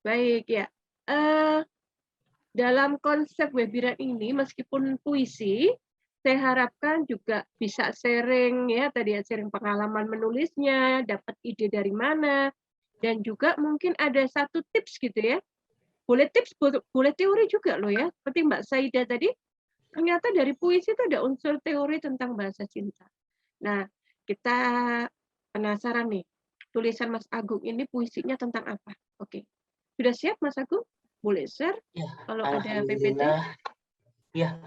Baik ya. Dalam konsep webinar ini, meskipun puisi, saya harapkan juga bisa sharing ya, tadi ya sharing pengalaman menulisnya, dapat ide dari mana, dan juga mungkin ada satu tips gitu ya. Boleh tips, boleh teori juga loh ya. Seperti Mbak Saida tadi, ternyata dari puisi itu ada unsur teori tentang bahasa cinta. Nah, kita penasaran nih, tulisan Mas Agung ini puisinya tentang apa? Oke. Sudah siap Mas Agung? Boleh share Ya, kalau ada PPT? alhamdulillah. Ya,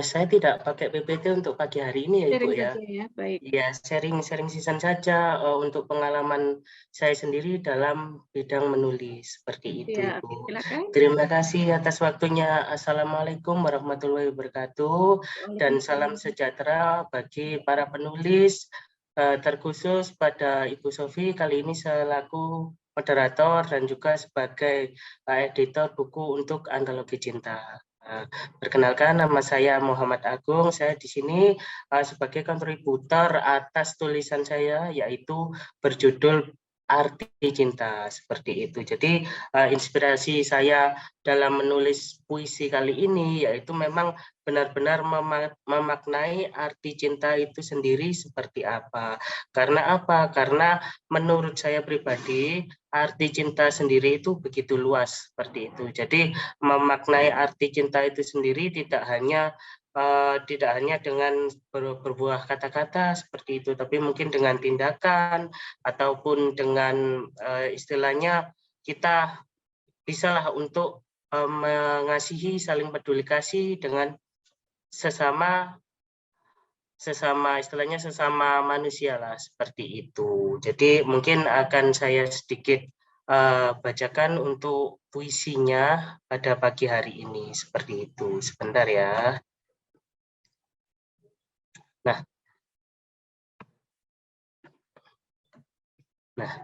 saya tidak pakai PPT untuk pagi hari ini ya, Ibu Sharing ya. saja ya, baik. Ya, sharing season saja untuk pengalaman saya sendiri dalam bidang menulis seperti itu, Ya, Ibu. silakan. Terima kasih atas waktunya. Assalamualaikum warahmatullahi wabarakatuh dan salam Waalaikumsalam. sejahtera bagi para penulis, terkhusus pada Ibu Sofi kali ini selaku moderator dan juga sebagai editor buku untuk Antologi Cinta. Perkenalkan, nama saya Muhammad Agung. Saya di sini sebagai kontributor atas tulisan saya, yaitu berjudul Arti Cinta, seperti itu. Jadi inspirasi saya dalam menulis puisi kali ini yaitu memang benar-benar memaknai arti cinta itu sendiri seperti apa. Karena apa? Karena menurut saya pribadi arti cinta sendiri itu begitu luas seperti itu. Jadi memaknai arti cinta itu sendiri tidak hanya dengan berbuah kata-kata seperti itu, tapi mungkin dengan tindakan ataupun dengan istilahnya kita bisalah untuk mengasihi, saling peduli kasih dengan sesama istilahnya sesama manusia lah seperti itu. Jadi mungkin akan saya sedikit bacakan untuk puisinya pada pagi hari ini seperti itu. Sebentar ya. Nah,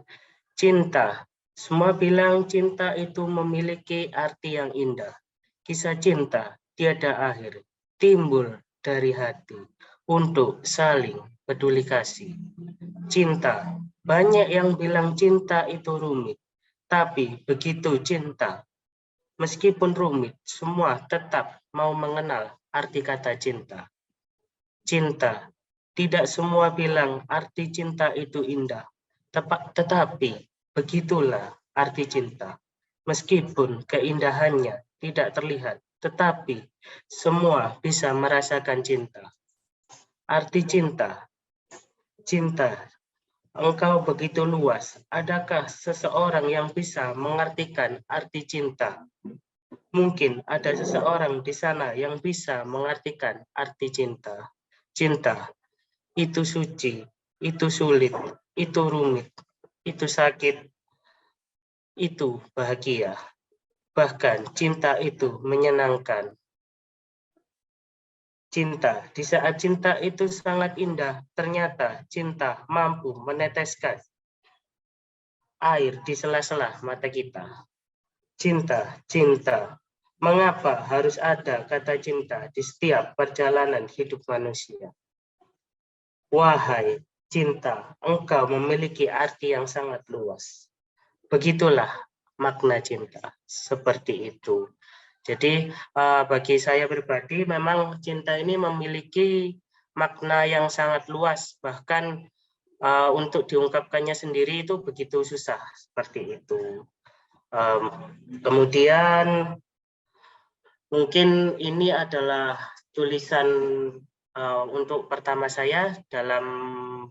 cinta. Semua bilang cinta itu memiliki arti yang indah. Kisah cinta tiada akhir, timbul dari hati untuk saling peduli kasih. Cinta, banyak yang bilang cinta itu rumit, tapi begitu cinta, meskipun rumit, semua tetap mau mengenal arti kata cinta. Cinta, tidak semua bilang arti cinta itu indah, tetapi begitulah arti cinta. Meskipun keindahannya tidak terlihat, tetapi semua bisa merasakan cinta. Arti cinta, cinta, engkau begitu luas. Adakah seseorang yang bisa mengartikan arti cinta? Mungkin ada seseorang di sana yang bisa mengartikan arti cinta. Cinta itu suci, itu sulit, itu rumit, itu sakit, itu bahagia. Bahkan cinta itu menyenangkan. Cinta, di saat cinta itu sangat indah, ternyata cinta mampu meneteskan air di sela-sela mata kita. Cinta, cinta. Mengapa harus ada kata cinta di setiap perjalanan hidup manusia? Wahai cinta, engkau memiliki arti yang sangat luas. Begitulah makna cinta, seperti itu. Jadi bagi saya pribadi memang cinta ini memiliki makna yang sangat luas, bahkan untuk diungkapkannya sendiri itu begitu susah, seperti itu. Kemudian mungkin ini adalah tulisan untuk pertama saya dalam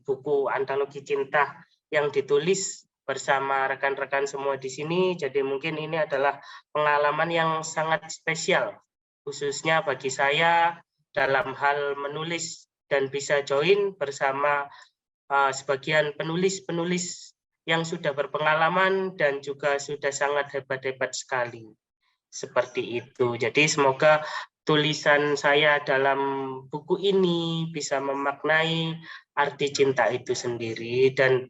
buku Antologi Cinta yang ditulis bersama rekan-rekan semua di sini. Jadi mungkin ini adalah pengalaman yang sangat spesial, khususnya bagi saya dalam hal menulis dan bisa join bersama sebagian penulis-penulis yang sudah berpengalaman dan juga sudah sangat hebat-hebat sekali. Seperti itu. Jadi semoga tulisan saya dalam buku ini bisa memaknai arti cinta itu sendiri. Dan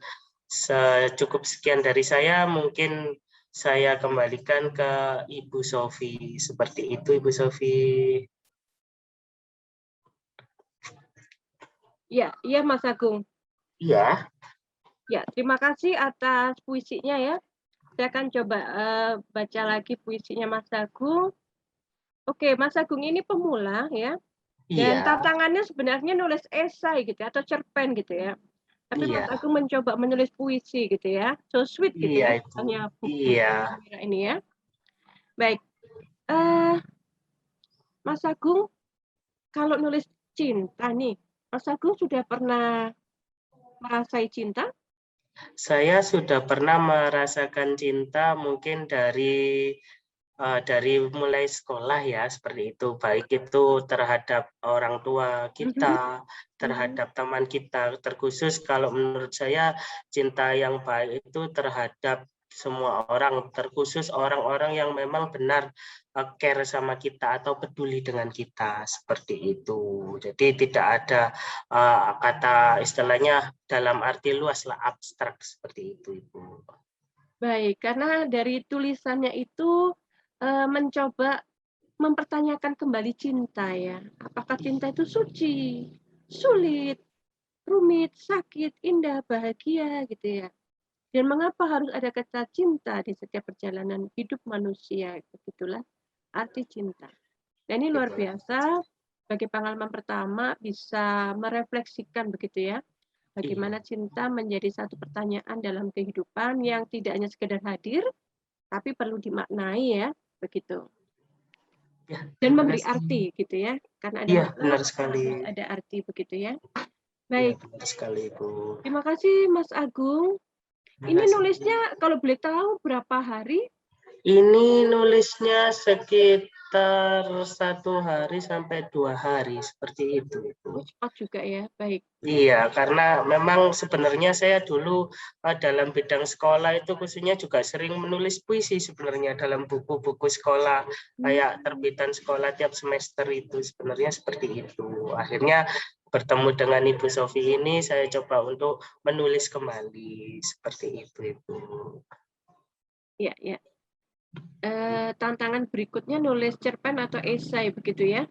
cukup sekian dari saya, mungkin saya kembalikan ke Ibu Sofi. Seperti itu, Ibu Sofi. Ya, iya Mas Agung. Iya. Ya, terima kasih atas puisinya ya. Saya akan coba baca lagi puisinya Mas Agung. Oke, Mas Agung ini pemula ya. Dan Iya, tantangannya sebenarnya nulis esai gitu ya, atau cerpen gitu ya. Tapi Mas iya, Agung mencoba menulis puisi gitu ya. So sweet gitu iya ya. Ibu. Hanya buku Iya, Mira ini ya. Baik. eh Mas Agung, kalau nulis cinta nih, Mas Agung sudah pernah merasai cinta? saya sudah pernah merasakan cinta mungkin dari mulai sekolah ya seperti itu, baik itu terhadap orang tua Mhm, kita, mhm. terhadap teman kita, terkhusus kalau menurut saya cinta yang baik itu terhadap semua orang, terkhusus orang-orang yang memang benar care sama kita atau peduli dengan kita seperti itu. Jadi tidak ada kata istilahnya dalam arti luas lah, abstrak seperti itu, Ibu. Baik, karena dari tulisannya itu mencoba mempertanyakan kembali cinta ya. Apakah cinta itu suci, sulit, rumit, sakit, indah, bahagia gitu ya. Dan mengapa harus ada kata cinta di setiap perjalanan hidup manusia? Begitulah arti cinta. Dan ini luar Itulah. biasa, bagi pengalaman pertama bisa merefleksikan begitu ya, Iya. bagaimana cinta menjadi satu pertanyaan dalam kehidupan yang tidak hanya sekedar hadir, tapi perlu dimaknai ya, begitu. Ya, Dan terima memberi kasih. arti gitu ya, karena ada Iya, makna benar sekali. harus ada arti begitu ya. Iya, Baik, benar sekali, Bu. terima kasih Mas Agung. Terima Ini kasih. nulisnya kalau boleh tahu berapa hari? Ini nulisnya sekitar 1 hari sampai 2 hari seperti itu, Bu. Oh, cepat juga ya, baik. Iya, karena memang sebenarnya saya dulu dalam bidang sekolah itu khususnya juga sering menulis puisi sebenarnya dalam buku-buku sekolah, kayak Hmm. terbitan sekolah tiap semester itu sebenarnya seperti itu. Akhirnya bertemu dengan Ibu Sofi ini saya coba untuk menulis kembali seperti itu, Ibu. Ya, ya. Tantangan berikutnya nulis cerpen atau esai begitu ya?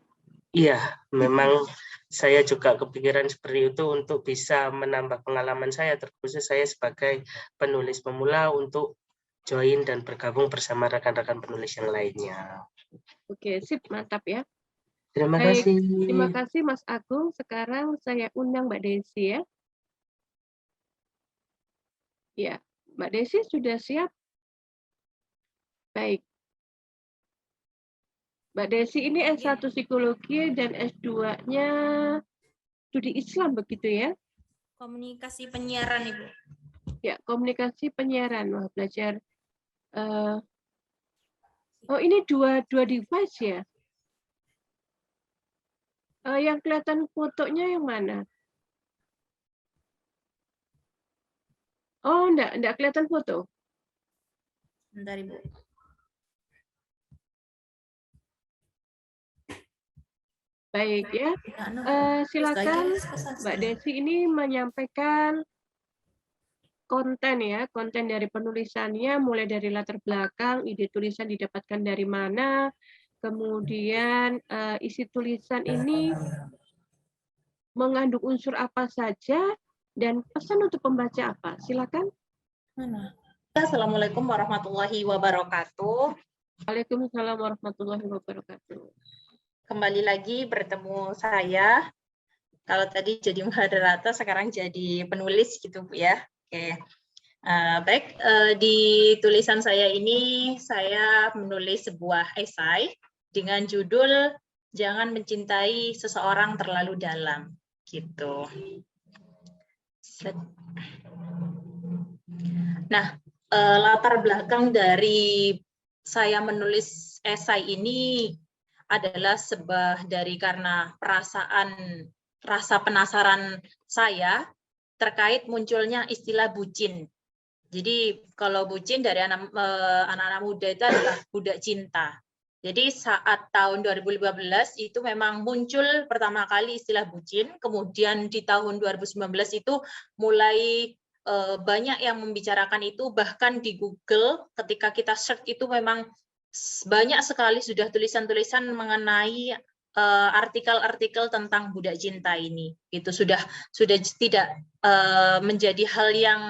Iya, memang saya juga kepikiran seperti itu untuk bisa menambah pengalaman saya, terkhusus saya sebagai penulis pemula untuk join dan bergabung bersama rekan-rekan penulis yang lainnya. Oke, sip, mantap ya. Terima Baik, kasih. terima kasih Mas Agung. Sekarang saya undang Mbak Desi ya. Ya, Mbak Desi sudah siap? Baik. Mbak Desi ini S1 Psikologi dan S2-nya Studi Islam begitu ya? Komunikasi penyiaran, Ibu. Ya, komunikasi penyiaran. Wah, belajar. Oh, ini dua device ya? Yang kelihatan fotonya yang mana? Oh, enggak kelihatan foto. Bentar, Ibu. Baik ya. Silakan Mbak Desi ini menyampaikan konten ya, konten dari penulisannya mulai dari latar belakang, ide tulisan didapatkan dari mana, kemudian isi tulisan ini mengandung unsur apa saja, dan pesan untuk pembaca apa. Silakan. Assalamualaikum warahmatullahi wabarakatuh. Waalaikumsalam warahmatullahi wabarakatuh. Kembali lagi bertemu saya. Kalau tadi jadi moderator, sekarang jadi penulis gitu, Bu ya. Oke. Baik, di tulisan saya ini saya menulis sebuah esai dengan judul Jangan Mencintai Seseorang Terlalu Dalam, gitu. Nah, latar belakang dari saya menulis esai ini adalah karena rasa penasaran saya terkait munculnya istilah bucin. Jadi kalau bucin dari anak-anak muda itu adalah budak cinta. Jadi saat tahun 2015 itu memang muncul pertama kali istilah bucin, kemudian di tahun 2019 itu mulai banyak yang membicarakan itu, bahkan di Google ketika kita search itu memang banyak sekali sudah tulisan-tulisan mengenai artikel-artikel tentang budak cinta ini. Itu sudah tidak menjadi hal yang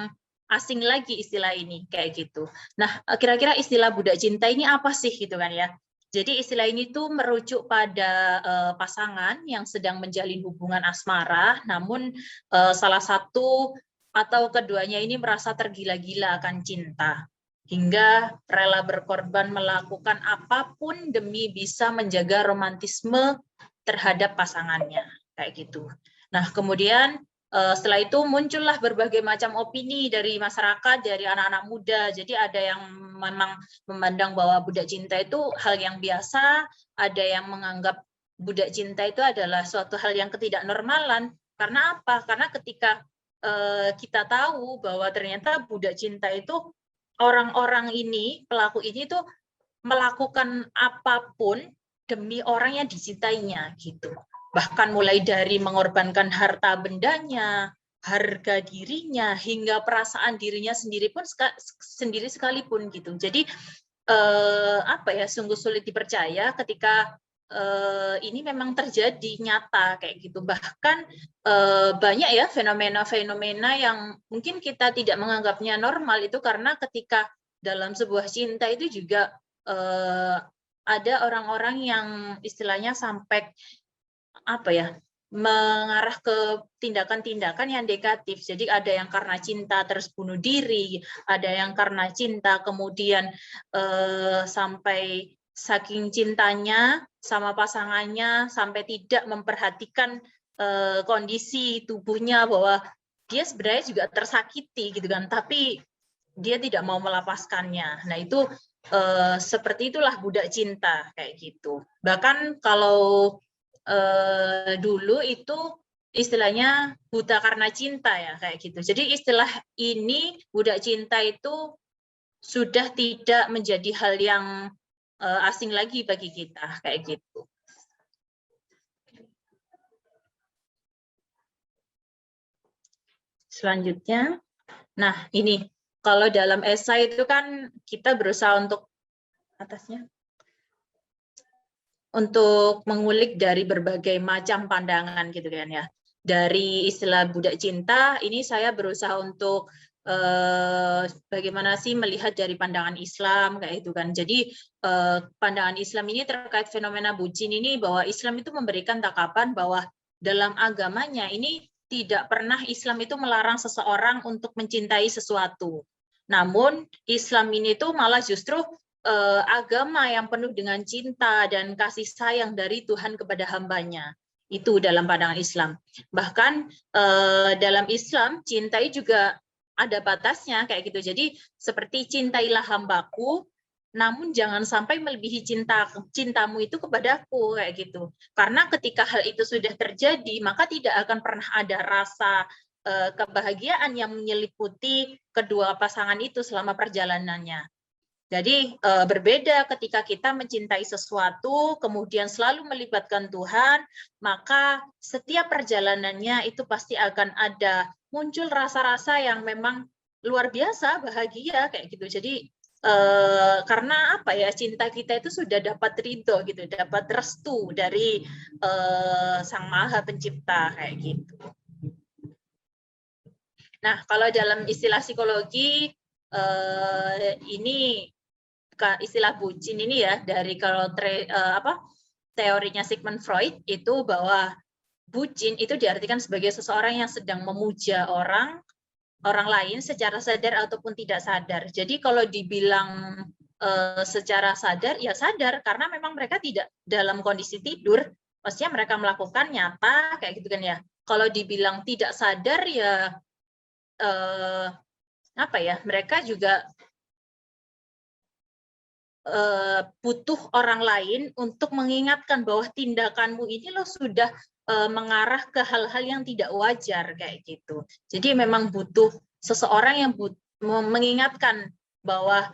asing lagi istilah ini kayak gitu. Nah, kira-kira istilah budak cinta ini apa sih gitu kan ya? Jadi istilah ini tuh merujuk pada pasangan yang sedang menjalin hubungan asmara, namun salah satu atau keduanya ini merasa tergila-gila akan cinta, hingga rela berkorban melakukan apapun demi bisa menjaga romantisme terhadap pasangannya, kayak gitu. Nah, kemudian setelah itu muncullah berbagai macam opini dari masyarakat, dari anak-anak muda. Jadi ada yang memang memandang bahwa budak cinta itu hal yang biasa, ada yang menganggap budak cinta itu adalah suatu hal yang ketidaknormalan. Karena apa? Karena ketika kita tahu bahwa ternyata budak cinta itu orang-orang ini, pelaku ini tuh melakukan apapun demi orang yang dicintainya gitu. Bahkan mulai dari mengorbankan harta bendanya, harga dirinya, hingga perasaan dirinya sendiri pun sendiri sekalipun gitu. Jadi apa ya, sungguh sulit dipercaya ketika ini memang terjadi nyata kayak gitu. Bahkan banyak ya fenomena-fenomena yang mungkin kita tidak menganggapnya normal itu karena ketika dalam sebuah cinta itu juga ada orang-orang yang istilahnya sampai apa ya, mengarah ke tindakan-tindakan yang negatif. Jadi ada yang karena cinta terus bunuh diri, ada yang karena cinta kemudian sampai saking cintanya sama pasangannya sampai tidak memperhatikan kondisi tubuhnya bahwa dia sebenarnya juga tersakiti gitu kan, tapi dia tidak mau melepaskannya. Nah, itu seperti itulah budak cinta kayak gitu. Bahkan kalau dulu itu istilahnya buta karena cinta ya kayak gitu. Jadi istilah ini budak cinta itu sudah tidak menjadi hal yang asing lagi bagi kita kayak gitu. Selanjutnya, nah ini kalau dalam esai itu kan kita berusaha untuk atasnya untuk mengulik dari berbagai macam pandangan gitu kan ya. Dari istilah budak cinta ini saya berusaha untuk bagaimana sih melihat dari pandangan Islam kayak itu kan. Jadi pandangan Islam ini terkait fenomena bucin ini bahwa Islam itu memberikan takapan bahwa dalam agamanya ini tidak pernah Islam itu melarang seseorang untuk mencintai sesuatu. Namun Islam ini tuh malah justru agama yang penuh dengan cinta dan kasih sayang dari Tuhan kepada hambanya. Itu dalam pandangan Islam. Bahkan dalam Islam cinta juga ada batasnya kayak gitu. Jadi seperti cintailah hambaku, namun jangan sampai melebihi cintamu itu kepadaku kayak gitu. Karena ketika hal itu sudah terjadi, maka tidak akan pernah ada rasa kebahagiaan yang menyeliputi kedua pasangan itu selama perjalanannya. Jadi berbeda ketika kita mencintai sesuatu, kemudian selalu melibatkan Tuhan, maka setiap perjalanannya itu pasti akan ada muncul rasa-rasa yang memang luar biasa bahagia kayak gitu. Jadi karena apa ya, cinta kita itu sudah dapat ridho gitu, dapat restu dari Sang Maha Pencipta kayak gitu. Nah, kalau dalam istilah psikologi ini istilah bucin ini ya dari kalau teorinya Sigmund Freud itu bahwa bucin itu diartikan sebagai seseorang yang sedang memuja orang lain secara sadar ataupun tidak sadar. Jadi kalau dibilang secara sadar ya sadar karena memang mereka tidak dalam kondisi tidur, pastinya mereka melakukan nyata kayak gitu kan ya. Kalau dibilang tidak sadar ya apa ya, mereka juga butuh orang lain untuk mengingatkan bahwa tindakanmu ini loh sudah mengarah ke hal-hal yang tidak wajar kayak gitu. Jadi memang butuh seseorang yang mengingatkan bahwa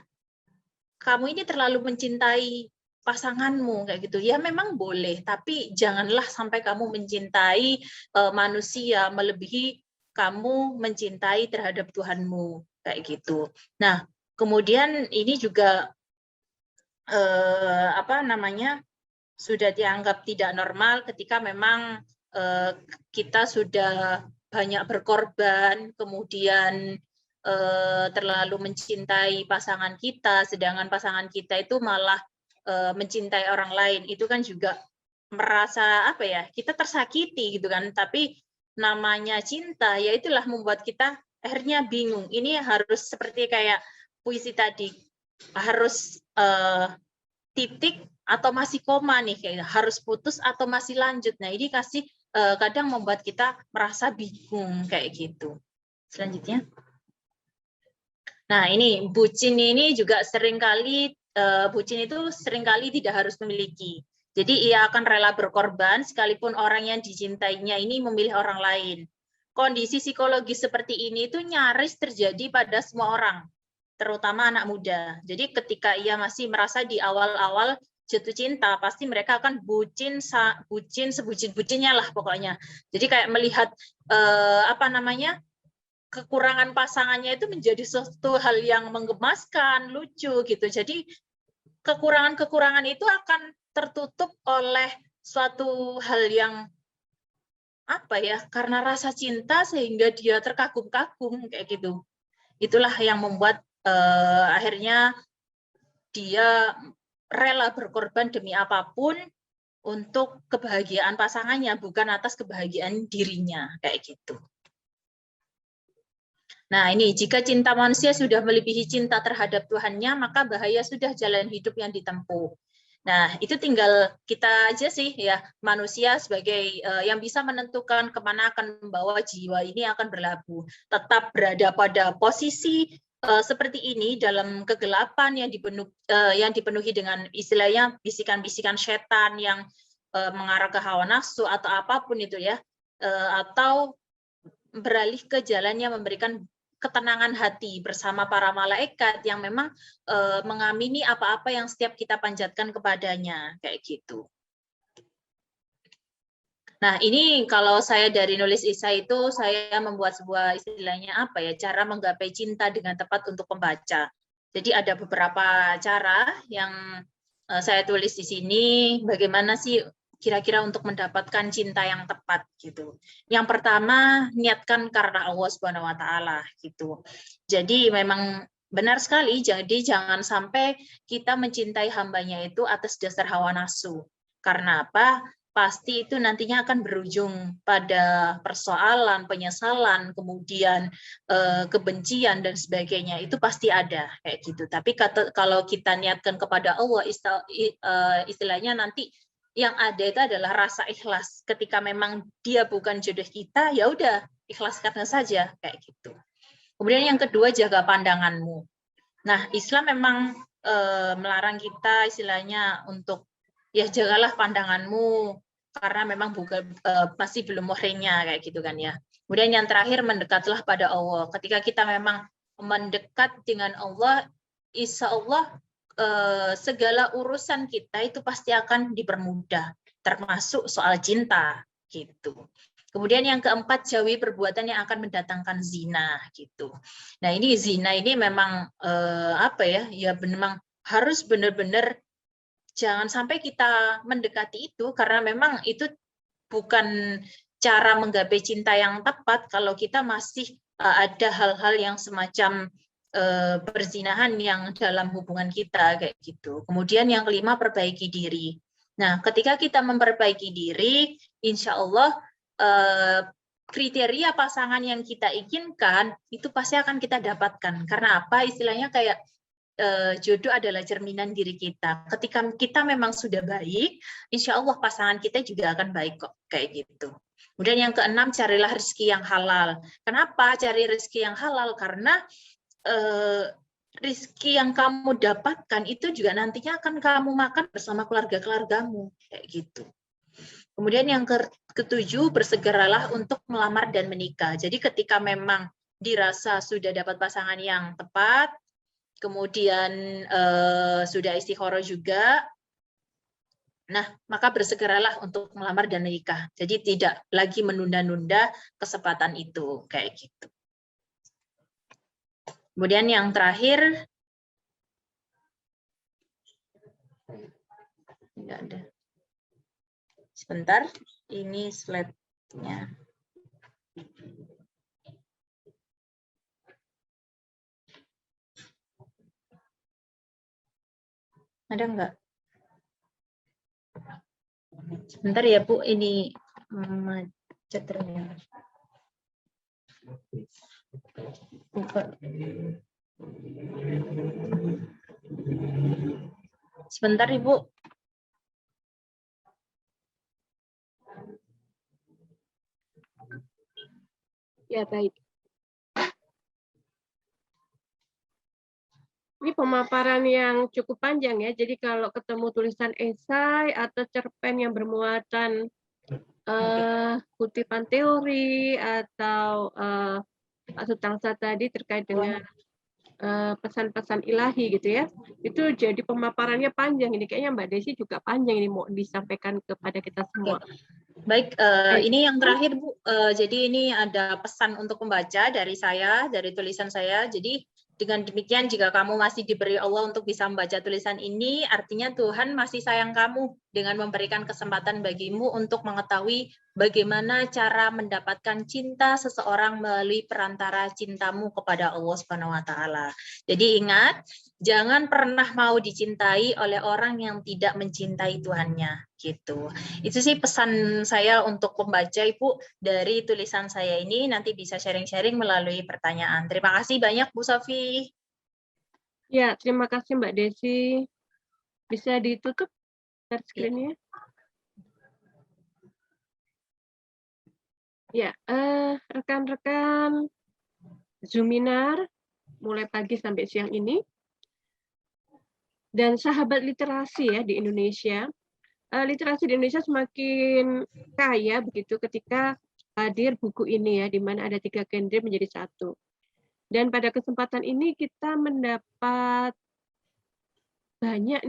kamu ini terlalu mencintai pasanganmu kayak gitu. Ya memang boleh, tapi janganlah sampai kamu mencintai manusia melebihi kamu mencintai terhadap Tuhanmu kayak gitu. Nah, kemudian ini juga sudah dianggap tidak normal ketika memang kita sudah banyak berkorban, kemudian terlalu mencintai pasangan kita, sedangkan pasangan kita itu malah mencintai orang lain, itu kan juga merasa apa ya, kita tersakiti gitu kan. Tapi namanya cinta ya itulah membuat kita akhirnya bingung, ini harus seperti kayak puisi tadi, harus titik atau masih koma nih, kayak harus putus atau masih lanjut. Nah ini kadang membuat kita merasa bingung kayak gitu. Selanjutnya, nah ini bucin ini juga seringkali bucin itu seringkali tidak harus memiliki. Jadi ia akan rela berkorban sekalipun orang yang dicintainya ini memilih orang lain. Kondisi psikologis seperti ini itu nyaris terjadi pada semua orang, terutama anak muda. Jadi ketika ia masih merasa di awal-awal jatuh cinta, pasti mereka akan bucin sebucin-bucinnya lah pokoknya. Jadi kayak melihat kekurangan pasangannya itu menjadi suatu hal yang menggemaskan, lucu gitu. Jadi kekurangan-kekurangan itu akan tertutup oleh suatu hal yang karena rasa cinta sehingga dia terkagum-kagum kayak gitu. Itulah yang membuat akhirnya dia rela berkorban demi apapun untuk kebahagiaan pasangannya, bukan atas kebahagiaan dirinya kayak gitu. Nah ini, jika cinta manusia sudah melebihi cinta terhadap Tuhannya, maka bahaya sudah jalan hidup yang ditempuh. Nah itu tinggal kita aja sih ya, manusia sebagai yang bisa menentukan kemana akan membawa jiwa ini akan berlabuh. Tetap berada pada posisi seperti ini dalam kegelapan yang dipenuhi dengan istilahnya bisikan-bisikan setan yang mengarah ke hawa nafsu atau apapun itu ya, atau beralih ke jalan yang memberikan ketenangan hati bersama para malaikat yang memang mengamini apa-apa yang setiap kita panjatkan kepadanya kayak gitu. Nah ini kalau saya dari nulis esai itu saya membuat sebuah istilahnya cara menggapai cinta dengan tepat untuk pembaca. Jadi ada beberapa cara yang saya tulis di sini, bagaimana sih kira-kira untuk mendapatkan cinta yang tepat gitu. Yang pertama, niatkan karena Allah Subhanahu wa taala gitu. Jadi memang benar sekali, jadi jangan sampai kita mencintai hambanya itu atas dasar hawa nafsu. Karena apa? Pasti itu nantinya akan berujung pada persoalan, penyesalan, kemudian kebencian dan sebagainya. Itu pasti ada kayak gitu. Tapi kalau kita niatkan kepada Allah, istilahnya nanti yang ada itu adalah rasa ikhlas. Ketika memang dia bukan jodoh kita, ya udah ikhlaskan saja kayak gitu. Kemudian yang kedua, jaga pandanganmu. Nah, Islam memang melarang kita istilahnya untuk ya jagalah pandanganmu karena memang masih belum muhrimnya kayak gitu kan ya. Kemudian yang terakhir, mendekatlah pada Allah. Ketika kita memang mendekat dengan Allah, insya Allah segala urusan kita itu pasti akan dipermudah, termasuk soal cinta gitu. Kemudian yang keempat, jauhi perbuatan yang akan mendatangkan zina gitu. Nah ini zina ini memang ya memang harus benar-benar jangan sampai kita mendekati itu, karena memang itu bukan cara menggapai cinta yang tepat kalau kita masih ada hal-hal yang semacam perzinahan yang dalam hubungan kita kayak gitu. Kemudian yang kelima, perbaiki diri. Nah, ketika kita memperbaiki diri, insya Allah kriteria pasangan yang kita inginkan itu pasti akan kita dapatkan. Karena apa? Istilahnya kayak jodoh adalah cerminan diri kita. Ketika kita memang sudah baik, insya Allah pasangan kita juga akan baik kok kayak gitu. Kemudian yang keenam, carilah rezeki yang halal. Kenapa cari rezeki yang halal? Karena rezeki yang kamu dapatkan itu juga nantinya akan kamu makan bersama keluarga-keluargamu kayak gitu. Kemudian yang ketujuh, bersegeralah untuk melamar dan menikah. Jadi ketika memang dirasa sudah dapat pasangan yang tepat, kemudian sudah istikharah juga, nah maka bersegeralah untuk melamar dan menikah. Jadi tidak lagi menunda-nunda kesempatan itu kayak gitu. Kemudian yang terakhir, enggak ada. Sebentar, ini slide-nya. Ada enggak? Sebentar ya Bu, ini macet ternyata. Buka. Sebentar Ibu. Ya, baik. Ini pemaparan yang cukup panjang ya. Jadi kalau ketemu tulisan esai atau cerpen yang bermuatan kutipan teori atau Pak Sutangsa tadi terkait dengan pesan-pesan ilahi gitu ya, itu jadi pemaparannya panjang. Ini kayaknya Mbak Desi juga panjang ini mau disampaikan kepada kita semua. Baik, ini yang terakhir Bu. Jadi ini ada pesan untuk pembaca dari saya, dari tulisan saya. Jadi dengan demikian jika kamu masih diberi Allah untuk bisa membaca tulisan ini, artinya Tuhan masih sayang kamu dengan memberikan kesempatan bagimu untuk mengetahui bagaimana cara mendapatkan cinta seseorang melalui perantara cintamu kepada Allah Subhanahu wa taala. Jadi ingat, jangan pernah mau dicintai oleh orang yang tidak mencintai Tuhannya, gitu. Itu sih pesan saya untuk pembaca Ibu dari tulisan saya ini. Nanti bisa sharing-sharing melalui pertanyaan. Terima kasih banyak Bu Sofi. Ya, terima kasih Mbak Desi. Bisa ditutup share screen-nya? Ya, rekan-rekan Zoominar mulai pagi sampai siang ini dan sahabat literasi ya di Indonesia. Literasi di Indonesia semakin kaya begitu ketika hadir buku ini ya, di mana ada 3 genre menjadi satu. Dan pada kesempatan ini kita mendapat banyak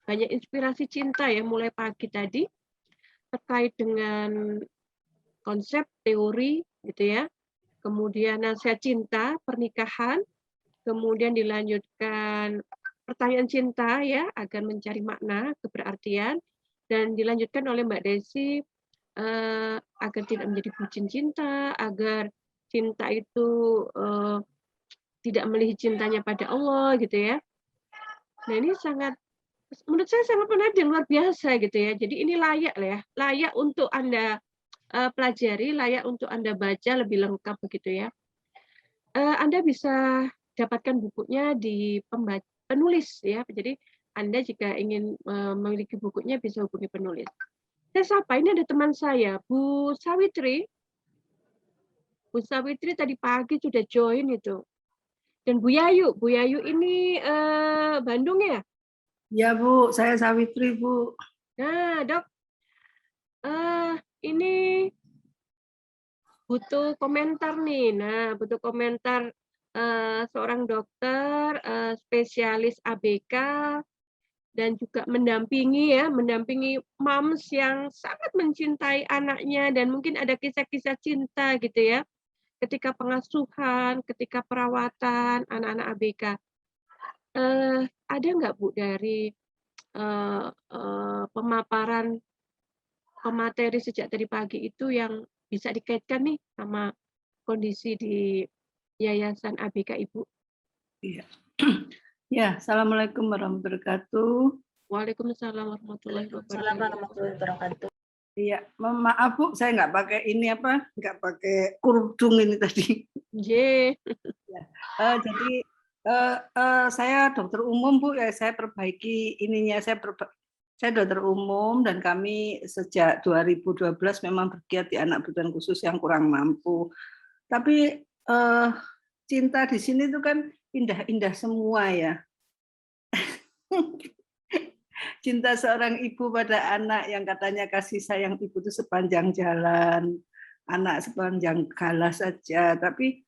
inspirasi cinta ya mulai pagi tadi terkait dengan konsep teori gitu ya. Kemudian nasihat cinta, pernikahan, kemudian dilanjutkan pertanyaan cinta ya agar mencari makna, keberartian, dan dilanjutkan oleh Mbak Desi agar tidak menjadi bucin cinta, agar cinta itu tidak melihat cintanya pada Allah gitu ya. Nah ini menurut saya sangat menarik dan luar biasa gitu ya. Jadi ini layak lah ya, layak untuk Anda pelajari, layak untuk Anda baca lebih lengkap begitu ya. Anda bisa dapatkan bukunya di penulis ya. Jadi Anda jika ingin memiliki bukunya bisa hubungi penulis. Saya sapa, ini ada teman saya, Bu Sawitri. Bu Sawitri tadi pagi sudah join itu. Dan Bu Yayu ini Bandung ya? Ya Bu, saya Sawitri Bu. Nah Dok, ini butuh komentar nih. Nah, butuh komentar seorang dokter spesialis ABK dan juga mendampingi moms yang sangat mencintai anaknya dan mungkin ada kisah-kisah cinta gitu ya. Ketika pengasuhan, ketika perawatan anak-anak ABK. Ada nggak Bu dari pemaparan pemateri sejak tadi pagi itu yang bisa dikaitkan nih sama kondisi di Yayasan ABK Ibu? Iya. Ya, Assalamualaikum warahmatullahi wabarakatuh. Waalaikumsalam warahmatullahi wabarakatuh. Iya, maaf Bu, saya nggak pakai ini nggak pakai kerudung ini tadi. Ya. Jadi saya dokter umum Bu, ya saya perbaiki ininya, saya dokter umum dan kami sejak 2012 memang bergiat di anak berkebutuhan khusus yang kurang mampu. Tapi cinta di sini itu kan indah-indah semua ya. Cinta seorang ibu pada anak yang katanya kasih sayang ibu itu sepanjang jalan, anak sepanjang galah saja. Tapi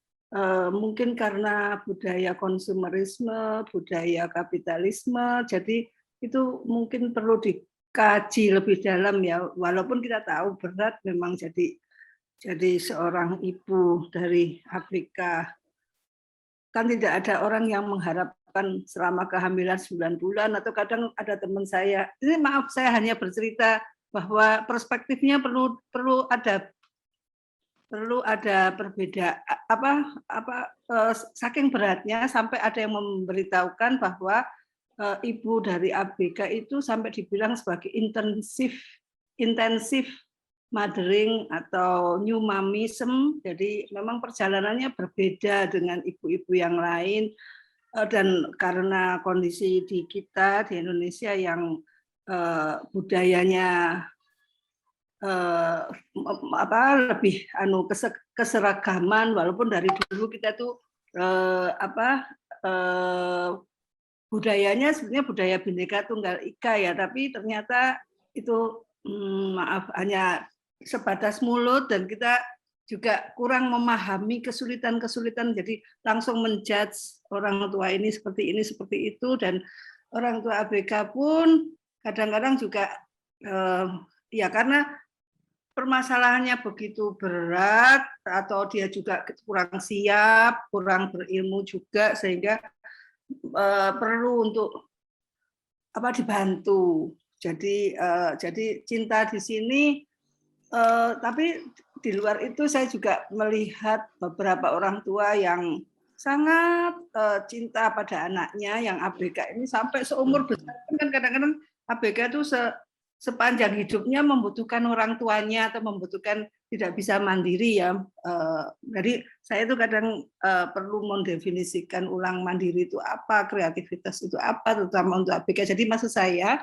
mungkin karena budaya konsumerisme, budaya kapitalisme, jadi itu mungkin perlu dikaji lebih dalam ya. Walaupun kita tahu berat memang jadi seorang ibu dari Afrika. Kan tidak ada orang yang mengharapkan selama kehamilan 9 bulan, atau kadang ada teman saya, ini maaf saya hanya bercerita bahwa perspektifnya perlu ada berbeda saking beratnya sampai ada yang memberitahukan bahwa ibu dari ABK itu sampai dibilang sebagai intensif mothering atau new momism. Jadi memang perjalanannya berbeda dengan ibu-ibu yang lain, dan karena kondisi di kita di Indonesia yang budayanya lebih keseragaman, walaupun dari dulu kita tuh budayanya sebenarnya budaya Bhinneka Tunggal Ika ya, tapi ternyata itu maaf hanya sebatas mulut, dan kita juga kurang memahami kesulitan-kesulitan, jadi langsung menjudge orang tua ini seperti itu, dan orang tua ABK pun kadang-kadang juga ya karena permasalahannya begitu berat atau dia juga kurang siap, kurang berilmu juga, sehingga perlu untuk dibantu. Jadi cinta di sini, tapi di luar itu saya juga melihat beberapa orang tua yang sangat cinta pada anaknya yang ABK ini sampai seumur besar. Kan kadang-kadang ABK itu sepanjang hidupnya membutuhkan orang tuanya atau membutuhkan tidak bisa mandiri ya. Jadi saya itu kadang perlu mendefinisikan ulang mandiri itu apa, kreativitas itu apa, terutama untuk ABK. Jadi maksud saya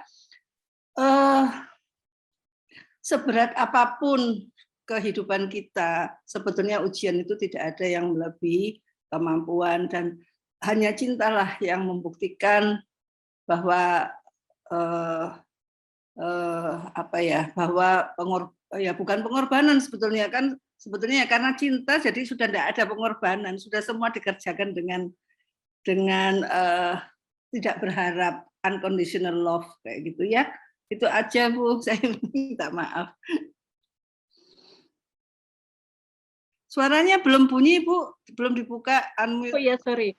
seberat apapun kehidupan kita, sebetulnya ujian itu tidak ada yang melebihi kemampuan, dan hanya cintalah yang membuktikan bahwa bahwa bukan pengorbanan sebetulnya kan, sebetulnya karena cinta jadi sudah tidak ada pengorbanan, sudah semua dikerjakan dengan tidak berharap, unconditional love kayak gitu ya. Itu aja Bu, saya minta maaf. Suaranya belum bunyi Bu, belum dibuka unmute. Oh ya, sorry.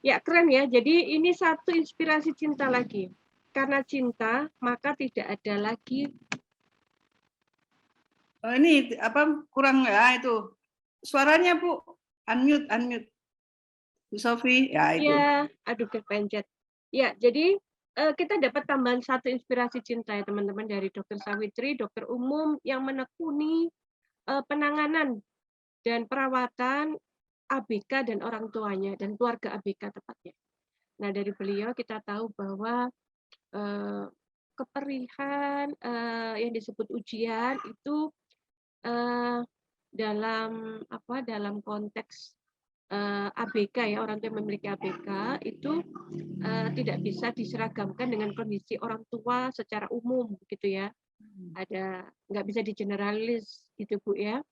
Ya, keren ya. Jadi ini satu inspirasi cinta lagi. Karena cinta, maka tidak ada lagi. Oh, ini kurang ya itu. Suaranya Bu, unmute. Bu Sofi, ya itu. Ya, aduh kepencet. Ya, jadi kita dapat tambahan satu inspirasi cinta ya teman-teman dari Dr. Sawitri, dokter umum yang menekuni penanganan dan perawatan ABK dan orang tuanya dan keluarga ABK tepatnya. Nah, dari beliau kita tahu bahwa keperihan yang disebut ujian itu dalam konteks ABK ya, orang tua yang memiliki ABK itu tidak bisa diseragamkan dengan kondisi orang tua secara umum gitu ya. Nggak bisa digeneralis gitu Bu ya.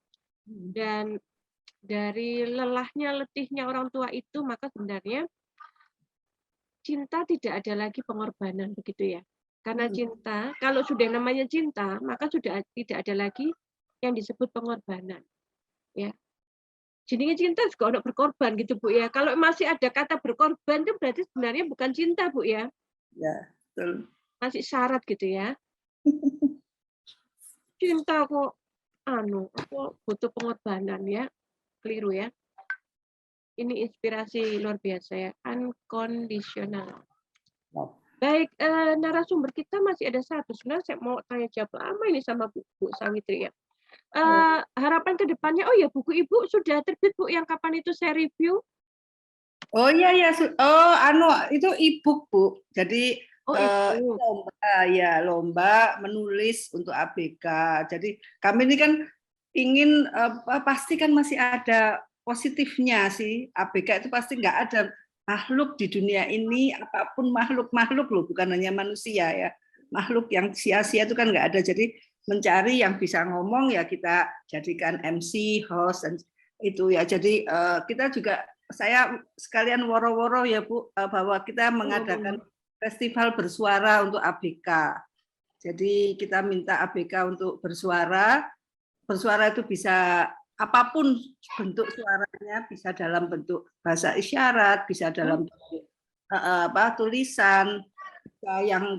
Dan dari lelahnya, letihnya orang tua itu, maka sebenarnya cinta tidak ada lagi pengorbanan begitu ya. Karena cinta, kalau sudah namanya cinta, maka sudah tidak ada lagi yang disebut pengorbanan. Ya. Jadinya cinta juga untuk berkorban gitu Bu ya. Kalau masih ada kata berkorban itu berarti sebenarnya bukan cinta Bu ya. Ya, betul. Masih syarat gitu ya. Cinta kok butuh pengorbanan ya. Keliru ya. Ini inspirasi luar biasa ya, unconditional. Baik, narasumber kita masih ada satu. Sebenarnya saya mau tanya jawab lama ini sama Bu Sawitri ya. Harapan ke depannya, oh ya buku Ibu sudah terbit Bu, yang kapan itu saya review? Oh iya ya, itu e-book Bu. Jadi lomba menulis untuk ABK. Jadi kami ini kan ingin pasti kan masih ada positifnya sih. ABK itu pasti nggak ada makhluk di dunia ini, apapun makhluk loh, bukan hanya manusia ya. Makhluk yang sia-sia itu kan nggak ada. Jadi mencari yang bisa ngomong ya kita jadikan MC, host, dan itu ya. Jadi kita juga, saya sekalian woro-woro ya Bu, bahwa kita mengadakan festival bersuara untuk ABK. Jadi kita minta ABK untuk bersuara. Bersuara itu bisa apapun bentuk suaranya, bisa dalam bentuk bahasa isyarat, bisa dalam bentuk tulisan, yang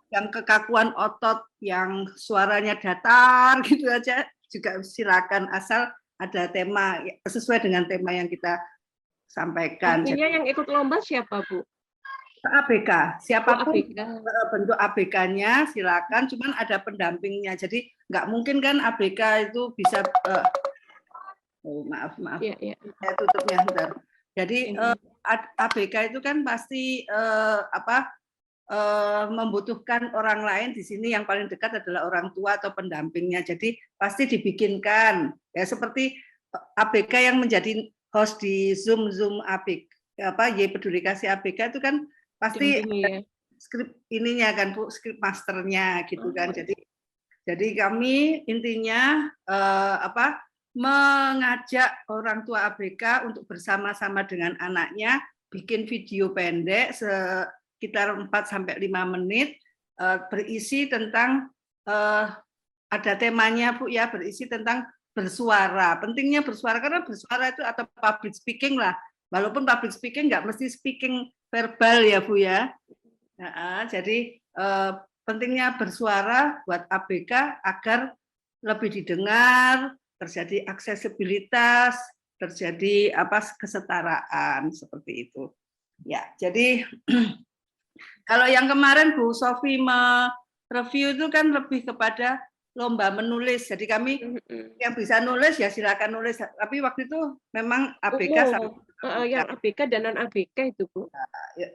yang kekakuan otot, yang suaranya datar gitu aja juga silakan, asal ada tema sesuai dengan tema yang kita sampaikan. Artinya yang ikut lomba siapa Bu? ABK, siapapun ABK. bentuk ABK-nya silakan, cuman ada pendampingnya. Jadi nggak mungkin kan ABK itu bisa maaf Ya, ya. saya tutupnya bentar. Jadi ABK itu kan pasti membutuhkan orang lain. Di sini yang paling dekat adalah orang tua atau pendampingnya. Jadi pasti dibikinkan ya, seperti ABK yang menjadi host di Zoom ABK Y Peduli Kasih ABK itu kan pasti ya. Skrip ininya kan Bu, skrip masternya gitu kan. Jadi kami intinya mengajak orang tua ABK untuk bersama-sama dengan anaknya bikin video pendek sekitar 4-5 menit berisi tentang ada temanya Bu ya, berisi tentang bersuara. Pentingnya bersuara karena bersuara itu atau public speaking lah. Walaupun public speaking nggak mesti speaking verbal ya Bu ya. Nah, jadi pentingnya bersuara buat ABK agar lebih didengar, terjadi aksesibilitas, terjadi kesetaraan seperti itu. Ya, jadi kalau yang kemarin Bu Sofi mereview itu kan lebih kepada lomba menulis. Jadi kami yang bisa nulis ya silakan nulis. Tapi waktu itu memang ABK yang ABK dan non ABK itu Bu.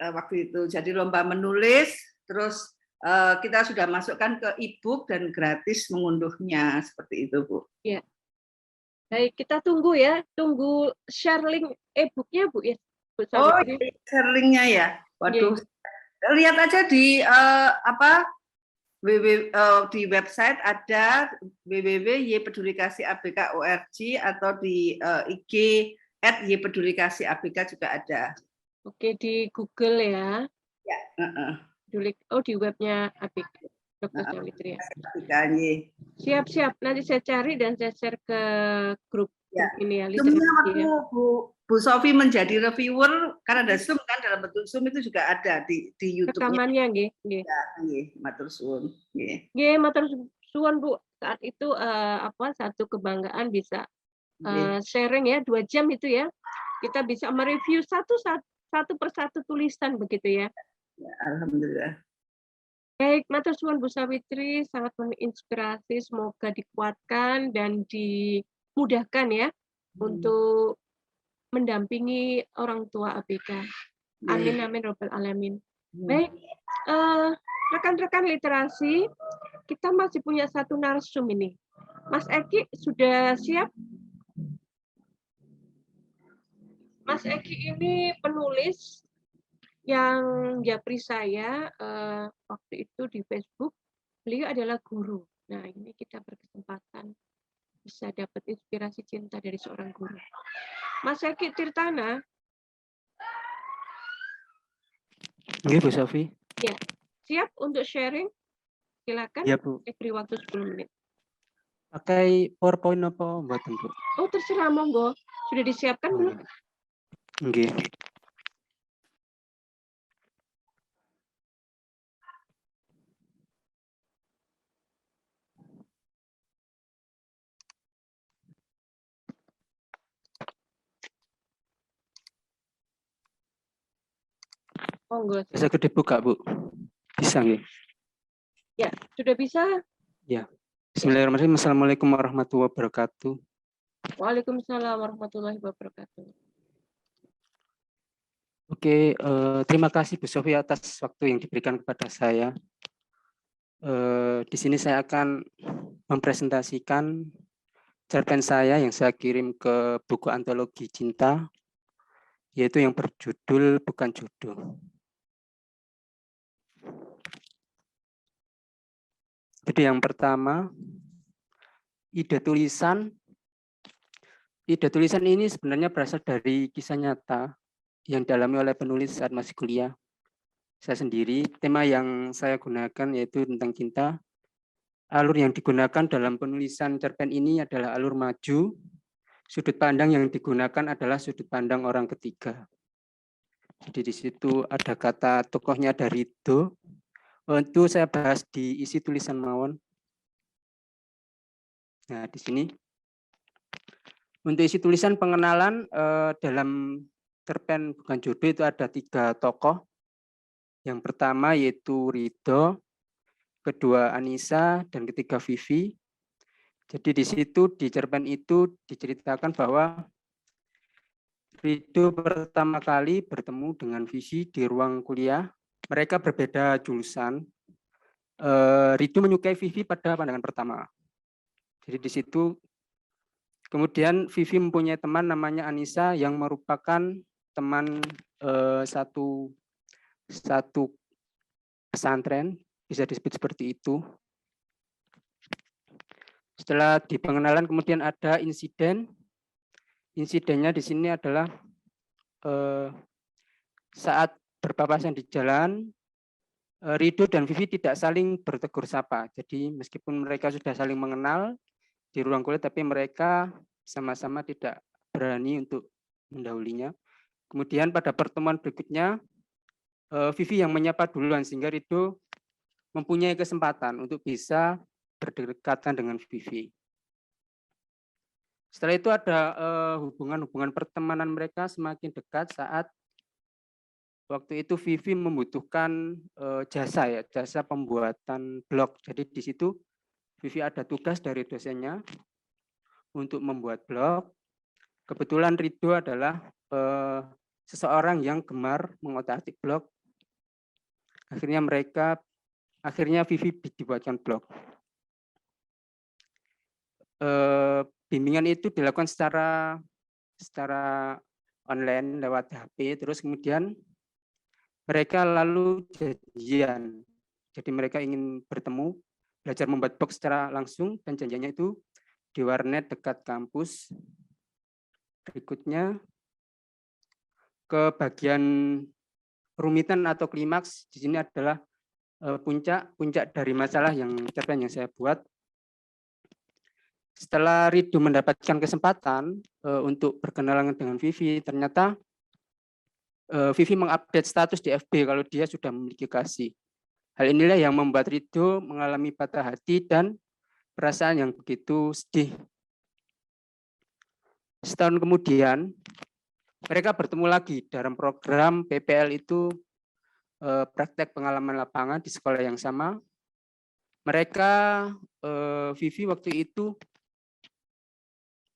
Waktu itu jadi lomba menulis, terus kita sudah masukkan ke e-book dan gratis mengunduhnya seperti itu Bu. Ya. Baik, kita tunggu ya, tunggu share link e-booknya Bu ya. Bu Savitri. Share linknya ya. Waduh. Lihat aja di di website ada www.ypedulikasiabk.org atau di IG @ypedulikasiabk juga ada. Oke, di Google ya. Ya. Di webnya ABK. Dr. Savitri ya. Siap. Nanti saya cari dan saya share ke grup ini ya. Waktu Bu Sofi menjadi reviewer, karena ada Zoom kan, dalam bentuk Zoom itu juga ada di YouTube. Rekamannya nggih. Matur suwun. Nggih, matur suwun Bu. Saat itu satu kebanggaan bisa sharing ya 2 jam itu ya. Kita bisa mereview satu persatu tulisan begitu ya. Alhamdulillah. Baik, matur suwun Bu Savitri, sangat menginspirasi, semoga dikuatkan dan dimudahkan ya untuk mendampingi orang tua ABK. Amin amin robbal alamin. Baik, rekan-rekan literasi, kita masih punya satu narsum ini. Mas Eki sudah siap? Mas Eki ini penulis yang japri saya waktu itu di Facebook, beliau adalah guru. Nah, ini kita berkesempatan bisa dapat inspirasi cinta dari seorang guru. Mas Eki Tirtana. Oke, Bu Sofi. Ya, siap untuk sharing? Silakan. Ya, Bu. Beri waktu 10 menit. Pakai PowerPoint apa mboten, Bu? Oh, terserah monggo. Sudah disiapkan belum? Nggih. Monggo. Bisa dibuka, Bu? Bisa nggih? Ya, sudah bisa? Ya. Bismillahirrahmanirrahim. Assalamualaikum warahmatullahi wabarakatuh. Waalaikumsalam warahmatullahi wabarakatuh. Oke, terima kasih Bu Sofi atas waktu yang diberikan kepada saya. Di sini saya akan mempresentasikan cerpen saya yang saya kirim ke buku antologi cinta, yaitu yang berjudul Bukan Jodoh. Jadi yang pertama, ide tulisan ini sebenarnya berasal dari kisah nyata yang dialami oleh penulis saat masih kuliah. Saya sendiri, tema yang saya gunakan yaitu tentang cinta. Alur yang digunakan dalam penulisan cerpen ini adalah alur maju. Sudut pandang yang digunakan adalah sudut pandang orang ketiga. Jadi di situ ada kata tokohnya ada Ridho. Itu saya bahas di isi tulisan mawon. Nah, di sini untuk isi tulisan pengenalan dalam cerpen Bukan Jodoh itu ada 3 tokoh. Yang pertama yaitu Ridho, kedua Anissa, dan ketiga Vivi. Jadi di situ di cerpen itu diceritakan bahwa Ridho pertama kali bertemu dengan Vivi di ruang kuliah. Mereka berbeda jurusan. Ridho menyukai Vivi pada pandangan pertama. Jadi di situ kemudian Vivi mempunyai teman namanya Anissa yang merupakan teman satu pesantren, bisa disebut seperti itu. Setelah di pengenalan kemudian ada insiden. Insidennya di sini adalah saat berpapasan di jalan, Ridho dan Vivi tidak saling bertegur sapa. Jadi meskipun mereka sudah saling mengenal di ruang kuliah, tapi mereka sama-sama tidak berani untuk mendahulunya. Kemudian pada pertemuan berikutnya, Vivi yang menyapa duluan sehingga Ridho mempunyai kesempatan untuk bisa berdekatan dengan Vivi. Setelah itu ada hubungan pertemanan mereka semakin dekat saat waktu itu Vivi membutuhkan jasa pembuatan blog. Jadi di situ Vivi ada tugas dari dosennya untuk membuat blog. Kebetulan Ridho adalah seseorang yang gemar mengotak-atik blog. Akhirnya Vivi dibuatkan blog. Bimbingan itu dilakukan secara online lewat HP, terus kemudian mereka lalu janjian. Jadi mereka ingin bertemu, belajar membuat blog secara langsung, dan janjiannya itu di warnet dekat kampus. Berikutnya ke bagian rumitan atau klimaks. Di sini adalah puncak dari masalah cerpen yang saya buat. Setelah Ridho mendapatkan kesempatan untuk berkenalan dengan Vivi, ternyata Vivi mengupdate status di FB kalau dia sudah memiliki kasih. Hal inilah yang membuat Ridho mengalami patah hati dan perasaan yang begitu sedih. Setahun kemudian, mereka bertemu lagi dalam program PPL itu praktek pengalaman lapangan di sekolah yang sama. Mereka, Vivi waktu itu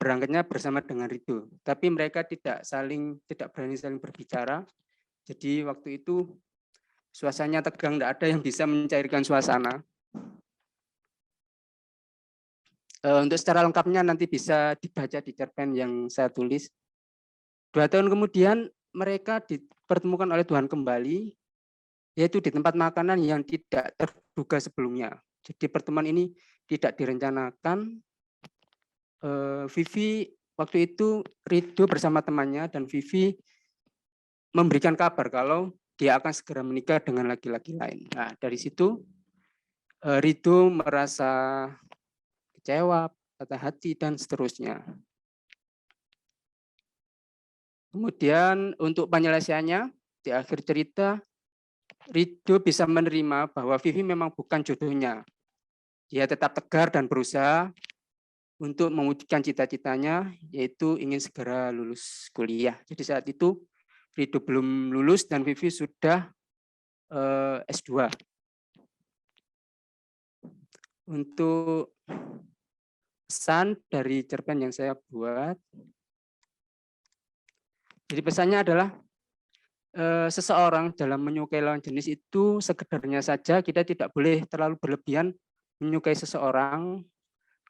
berangkatnya bersama dengan Ridho, tapi mereka tidak berani saling berbicara. Jadi waktu itu suasananya tegang, tidak ada yang bisa mencairkan suasana. Untuk secara lengkapnya nanti bisa dibaca di cerpen yang saya tulis. 2 tahun kemudian mereka dipertemukan oleh Tuhan kembali, yaitu di tempat makanan yang tidak terduga sebelumnya. Jadi pertemuan ini tidak direncanakan. Vivi waktu itu Ridho bersama temannya dan Vivi memberikan kabar kalau dia akan segera menikah dengan laki-laki lain. Nah, dari situ Ridho merasa kecewa, patah hati, dan seterusnya. Kemudian untuk penyelesaiannya, di akhir cerita, Ridho bisa menerima bahwa Vivi memang bukan jodohnya. Dia tetap tegar dan berusaha untuk mewujudkan cita-citanya, yaitu ingin segera lulus kuliah. Jadi saat itu Ridho belum lulus dan Vivi sudah S2. Untuk pesan dari cerpen yang saya buat, jadi pesannya adalah seseorang dalam menyukai lawan jenis itu sekedarnya saja, kita tidak boleh terlalu berlebihan menyukai seseorang,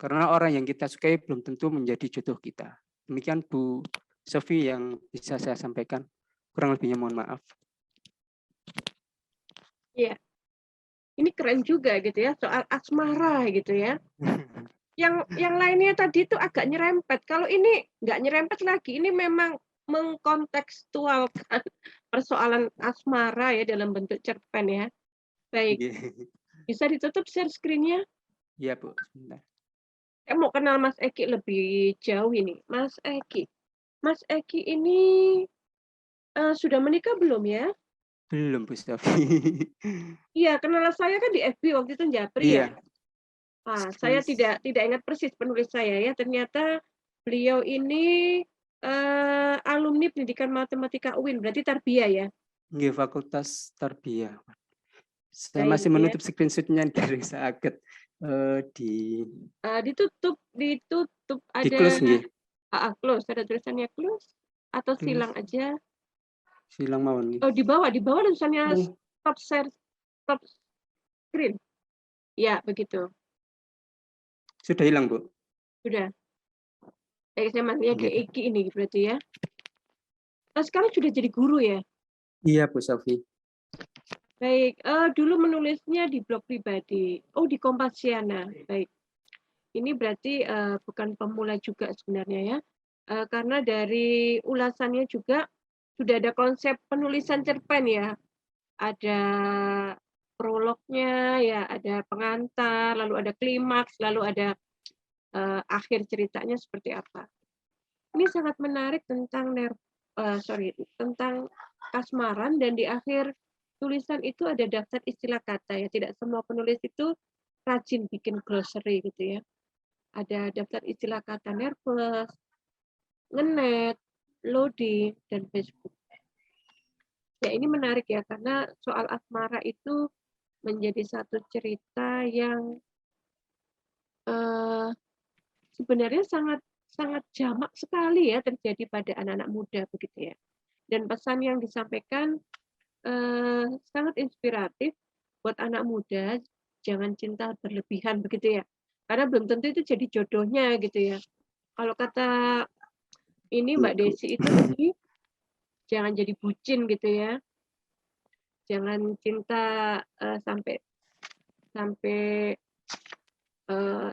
karena orang yang kita sukai belum tentu menjadi jodoh kita. Demikian Bu Sofi yang bisa saya sampaikan. Kurang lebihnya mohon maaf. Iya. Ini keren juga gitu ya, soal asmara gitu ya. Yang lainnya tadi itu agak nyerempet. Kalau ini nggak nyerempet lagi, ini memang mengkontekstualkan persoalan asmara ya dalam bentuk cerpen ya. Baik. Bisa ditutup share screen-nya? Iya, Bu. Sebentar. Saya mau kenal Mas Eki lebih jauh ini. Mas Eki ini sudah menikah belum ya? Belum, Bu Sofi. Iya, kenal saya kan di FB waktu itu Japri Iya. ya. Saya tidak ingat persis penulis saya ya. Ternyata beliau ini alumni pendidikan matematika UIN, berarti tarbiyah ya. Nggih, Fakultas Tarbiyah. Saya Baik, masih ya. menutup screenshot-nya dari saged di Ditutup di ada close nggih. close, ada tulisannya close atau Close. silang aja. Silang mawon nggih. Oh, di bawah tulisannya Oh, stop share, stop screen. Ya, begitu. sudah hilang, Bu. Sudah. Saya masih ada Gitu. Eki ini berarti ya. Sekarang sudah jadi guru ya? Iya, Bu Sofi. Baik, dulu menulisnya di blog pribadi. Oh, di Kompasiana. Baik. Ini berarti bukan pemula juga sebenarnya ya. Karena dari ulasannya juga sudah ada konsep penulisan cerpen ya. Ada prolognya ya, ada pengantar, lalu ada klimaks, lalu ada akhir ceritanya seperti apa. Ini sangat menarik tentang tentang kasmaran, dan di akhir tulisan itu ada daftar istilah kata ya. Tidak semua penulis itu rajin bikin glossary gitu ya. Ada daftar istilah kata nervous, ngenet, loading, dan Facebook. Ya, ini menarik ya, karena soal asmara itu menjadi satu cerita yang sebenarnya sangat jamak sekali ya terjadi pada anak-anak muda begitu ya. Dan pesan yang disampaikan sangat inspiratif buat anak muda, jangan cinta berlebihan begitu ya. Karena belum tentu itu jadi jodohnya gitu ya. Kalau kata ini Mbak Desi itu tadi, jangan jadi bucin gitu ya. Jangan cinta sampai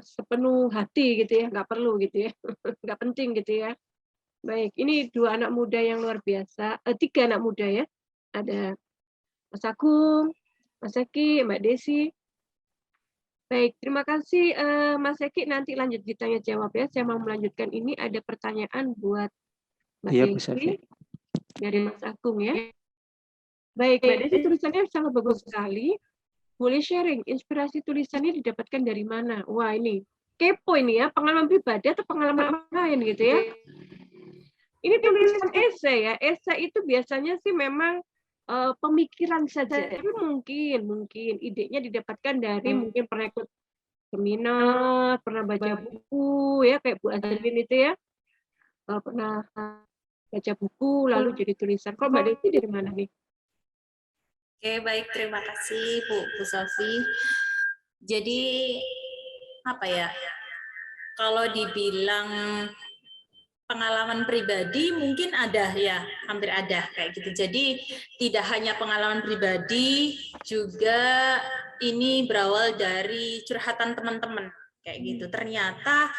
sepenuh hati gitu ya, nggak perlu gitu ya, nggak penting gitu ya. Baik, ini 2 anak muda yang luar biasa, 3 anak muda ya. Ada Mas Agung, Mas Eki, Mbak Desi. Baik, terima kasih Mas Eki, nanti lanjut ditanya jawab ya. Saya mau melanjutkan ini, ada pertanyaan buat Mbak Iya, Bu Desi Sofi. dari Mas Agung ya. Baik, Mbak Desi tulisannya sangat bagus sekali. Boleh sharing, inspirasi tulisannya didapatkan dari mana? Wah, ini kepo ini ya, pengalaman pribadi atau pengalaman lain gitu ya. Ini tulisan esai ya. Esai itu biasanya sih memang pemikiran saja. Tapi mungkin idenya didapatkan dari mungkin pernah ikut seminar, pernah baca buku ya, kayak Bu Azlin itu ya. Pernah baca buku lalu jadi tulisan. Kalau Mbak Desi dari mana nih? Oke, baik, terima kasih Bu Sofi. Jadi apa ya? Kalau dibilang pengalaman pribadi mungkin ada ya, hampir ada kayak gitu. Jadi tidak hanya pengalaman pribadi, juga ini berawal dari curhatan teman-teman kayak gitu. Ternyata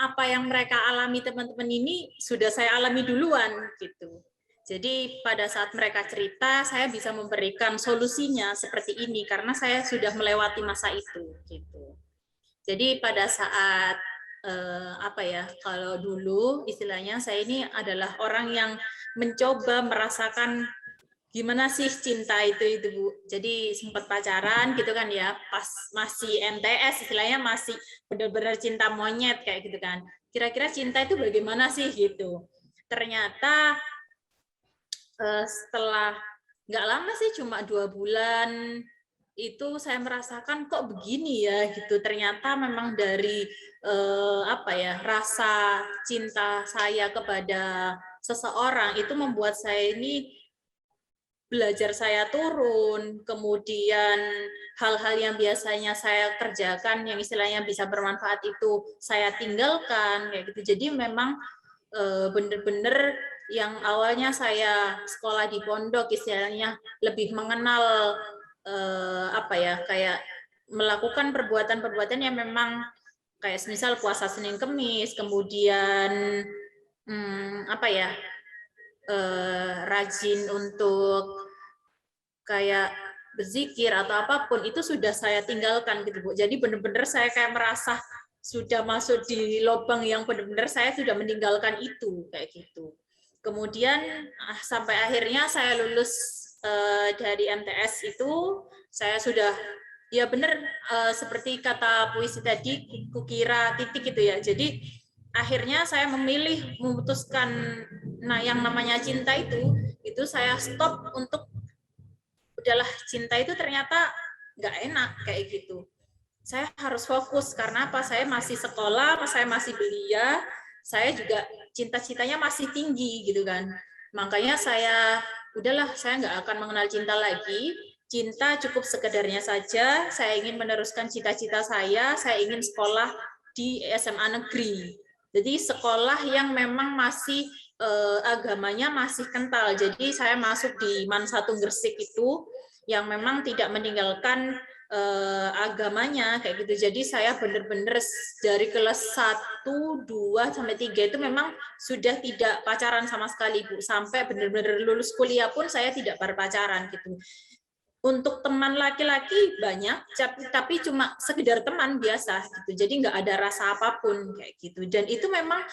apa yang mereka alami teman-teman ini sudah saya alami duluan gitu. Jadi pada saat mereka cerita, saya bisa memberikan solusinya seperti ini karena saya sudah melewati masa itu gitu. Jadi pada saat kalau dulu istilahnya saya ini adalah orang yang mencoba merasakan gimana sih cinta itu Bu. Jadi sempat pacaran gitu kan ya, pas masih MTS istilahnya masih benar-benar cinta monyet kayak gitu kan. Kira-kira cinta itu bagaimana sih gitu. Ternyata setelah nggak lama sih, cuma 2 bulan itu saya merasakan kok begini ya gitu. Ternyata memang dari rasa cinta saya kepada seseorang itu membuat saya ini belajar saya turun, kemudian hal-hal yang biasanya saya kerjakan yang istilahnya bisa bermanfaat itu saya tinggalkan kayak gitu. Jadi memang benar-benar yang awalnya saya sekolah di pondok istilahnya lebih mengenal kayak melakukan perbuatan-perbuatan yang memang kayak misal puasa Senin Kemis, kemudian rajin untuk kayak berzikir atau apapun itu sudah saya tinggalkan gitu Bu. Jadi benar-benar saya kayak merasa sudah masuk di lubang yang benar-benar saya sudah meninggalkan itu kayak gitu. Kemudian sampai akhirnya saya lulus dari MTS itu, saya sudah ya benar seperti kata puisi tadi, kukira titik itu ya. Jadi akhirnya saya memutuskan yang namanya cinta itu saya stop untuk udahlah, cinta itu ternyata nggak enak kayak gitu. Saya harus fokus karena apa? Saya masih sekolah, saya masih belia, saya juga cinta-cintanya masih tinggi gitu kan. Makanya saya udahlah, saya nggak akan mengenal cinta lagi. Cinta cukup sekedarnya saja. Saya ingin meneruskan cita-cita saya ingin sekolah di SMA negeri. Jadi sekolah yang memang masih agamanya masih kental. Jadi saya masuk di MAN 1 Gresik itu yang memang tidak meninggalkan agamanya kayak gitu. Jadi saya benar-benar dari kelas 1, 2 sampai 3 itu memang sudah tidak pacaran sama sekali, Bu. Sampai benar-benar lulus kuliah pun saya tidak berpacaran gitu. Untuk teman laki-laki banyak, tapi cuma sekedar teman biasa gitu. Jadi nggak ada rasa apapun kayak gitu. Dan itu memang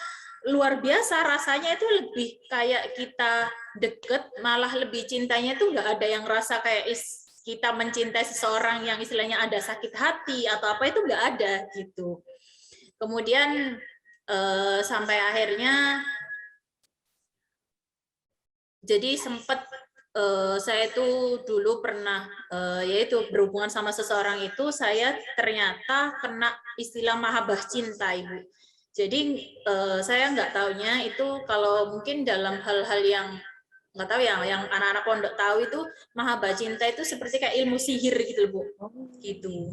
luar biasa rasanya, itu lebih kayak kita deket, malah lebih cintanya itu nggak ada yang rasa kayak kita mencintai seseorang yang istilahnya ada sakit hati atau apa, itu nggak ada gitu. Kemudian sampai akhirnya jadi sempat saya itu dulu pernah yaitu berhubungan sama seseorang itu, saya ternyata kena istilah mahabbah cinta, Ibu. Jadi saya nggak taunya itu kalau mungkin dalam hal-hal yang nggak tahu ya, yang anak-anak pondok tahu itu mahabbah cinta itu seperti kayak ilmu sihir gitu, Bu. Gitu.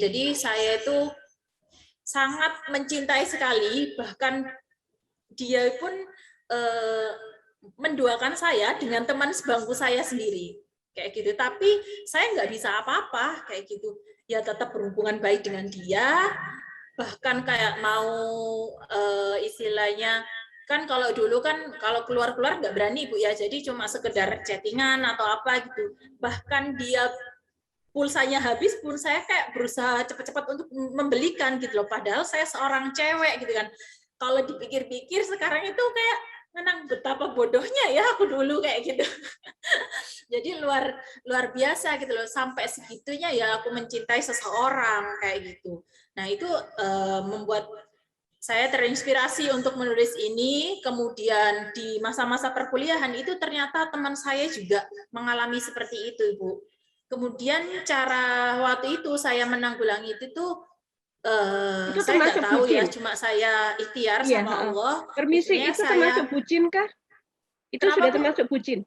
Jadi saya itu sangat mencintai sekali, bahkan dia pun menduakan saya dengan teman sebangku saya sendiri kayak gitu, tapi saya nggak bisa apa-apa kayak gitu, ya tetap berhubungan baik dengan dia, bahkan kayak mau istilahnya kan kalau dulu kan kalau keluar-keluar nggak berani, Bu ya, jadi cuma sekedar chattingan atau apa gitu, bahkan dia pulsanya habis pun saya kayak berusaha cepat-cepat untuk membelikan gitu loh, padahal saya seorang cewek gitu kan. Kalau dipikir-pikir sekarang itu kayak menang, betapa bodohnya ya aku dulu kayak gitu. Jadi luar biasa gitu loh, sampai segitunya ya aku mencintai seseorang kayak gitu. Nah itu membuat saya terinspirasi untuk menulis ini. Kemudian di masa-masa perkuliahan itu ternyata teman saya juga mengalami seperti itu, Ibu. Kemudian cara waktu itu saya menanggulangi itu tuh saya nggak tahu bucin. Ya, cuma saya ikhtiar sama Allah. Permisi, itu termasuk bucin kah? Itu kenapa, sudah termasuk bucin?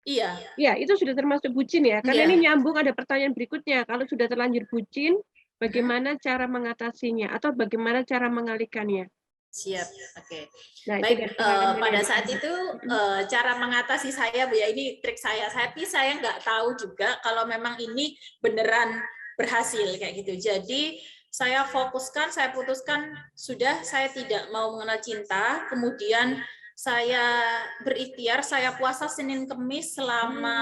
Iya. Ya, itu sudah termasuk bucin ya. Karena ini nyambung, ada pertanyaan berikutnya. Kalau sudah terlanjur bucin, bagaimana cara mengatasinya atau bagaimana cara mengalihkannya? Siap, oke. Nah, baik, pada saat itu cara mengatasi saya, Bu ya, ini trik saya. Tapi saya nggak tahu juga kalau memang ini beneran berhasil kayak gitu. Jadi saya fokuskan, saya putuskan sudah saya tidak mau mengenal cinta. Kemudian saya berikhtiar, saya puasa Senin Kemis selama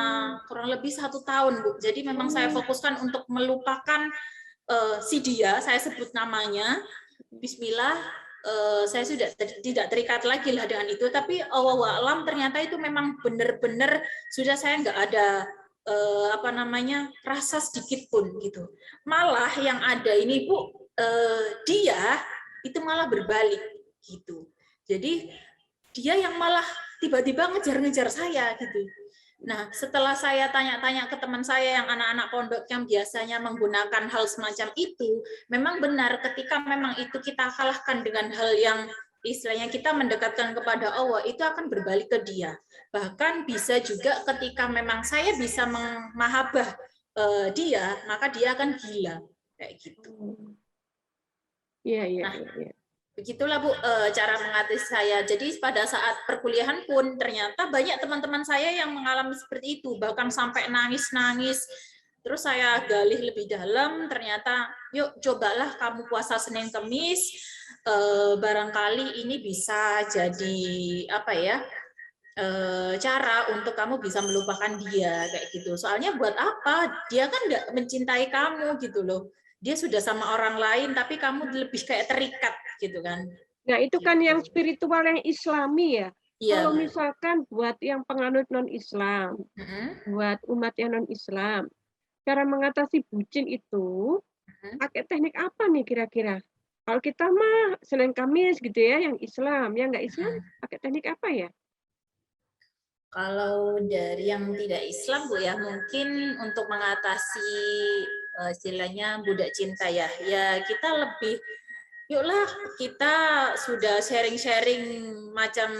kurang lebih 1 tahun, Bu. Jadi memang saya fokuskan untuk melupakan si dia, saya sebut namanya. Bismillah, saya sudah tidak terikat lagi lah dengan itu. Tapi Allah alam ternyata itu memang benar-benar sudah saya nggak ada apa namanya rasa sedikit pun gitu. Malah yang ada ini, Bu, dia itu malah berbalik gitu. Jadi dia yang malah tiba-tiba ngejar-ngejar saya gitu. Nah, setelah saya tanya-tanya ke teman saya yang anak-anak pondok yang biasanya menggunakan hal semacam itu, memang benar ketika memang itu kita kalahkan dengan hal yang istilahnya kita mendekatkan kepada Allah, itu akan berbalik ke dia. Bahkan bisa juga ketika memang saya bisa memahabbah dia, maka dia akan gila kayak gitu. Iya. Begitulah, Bu, cara mengatasi saya. Jadi pada saat perkuliahan pun ternyata banyak teman-teman saya yang mengalami seperti itu, bahkan sampai nangis-nangis. Terus saya gali lebih dalam, ternyata yuk cobalah kamu puasa Senin Kemis, barangkali ini bisa jadi apa ya, cara untuk kamu bisa melupakan dia kayak gitu. Soalnya buat apa? Dia kan nggak mencintai kamu gitu loh. Dia sudah sama orang lain, tapi kamu lebih kayak terikat gitu kan. Nah, itu kan yang spiritual, yang Islami ya. Iya. Kalau misalkan buat yang penganut non-Islam, buat umat yang non-Islam, cara mengatasi bucin itu, pakai teknik apa nih kira-kira? Kalau kita mah Senin Kamis gitu ya, yang Islam, yang nggak Islam, pakai teknik apa ya? Kalau dari yang tidak Islam Bu ya, mungkin untuk mengatasi istilahnya budak cinta ya, ya kita lebih, yuklah kita sudah sharing-sharing macam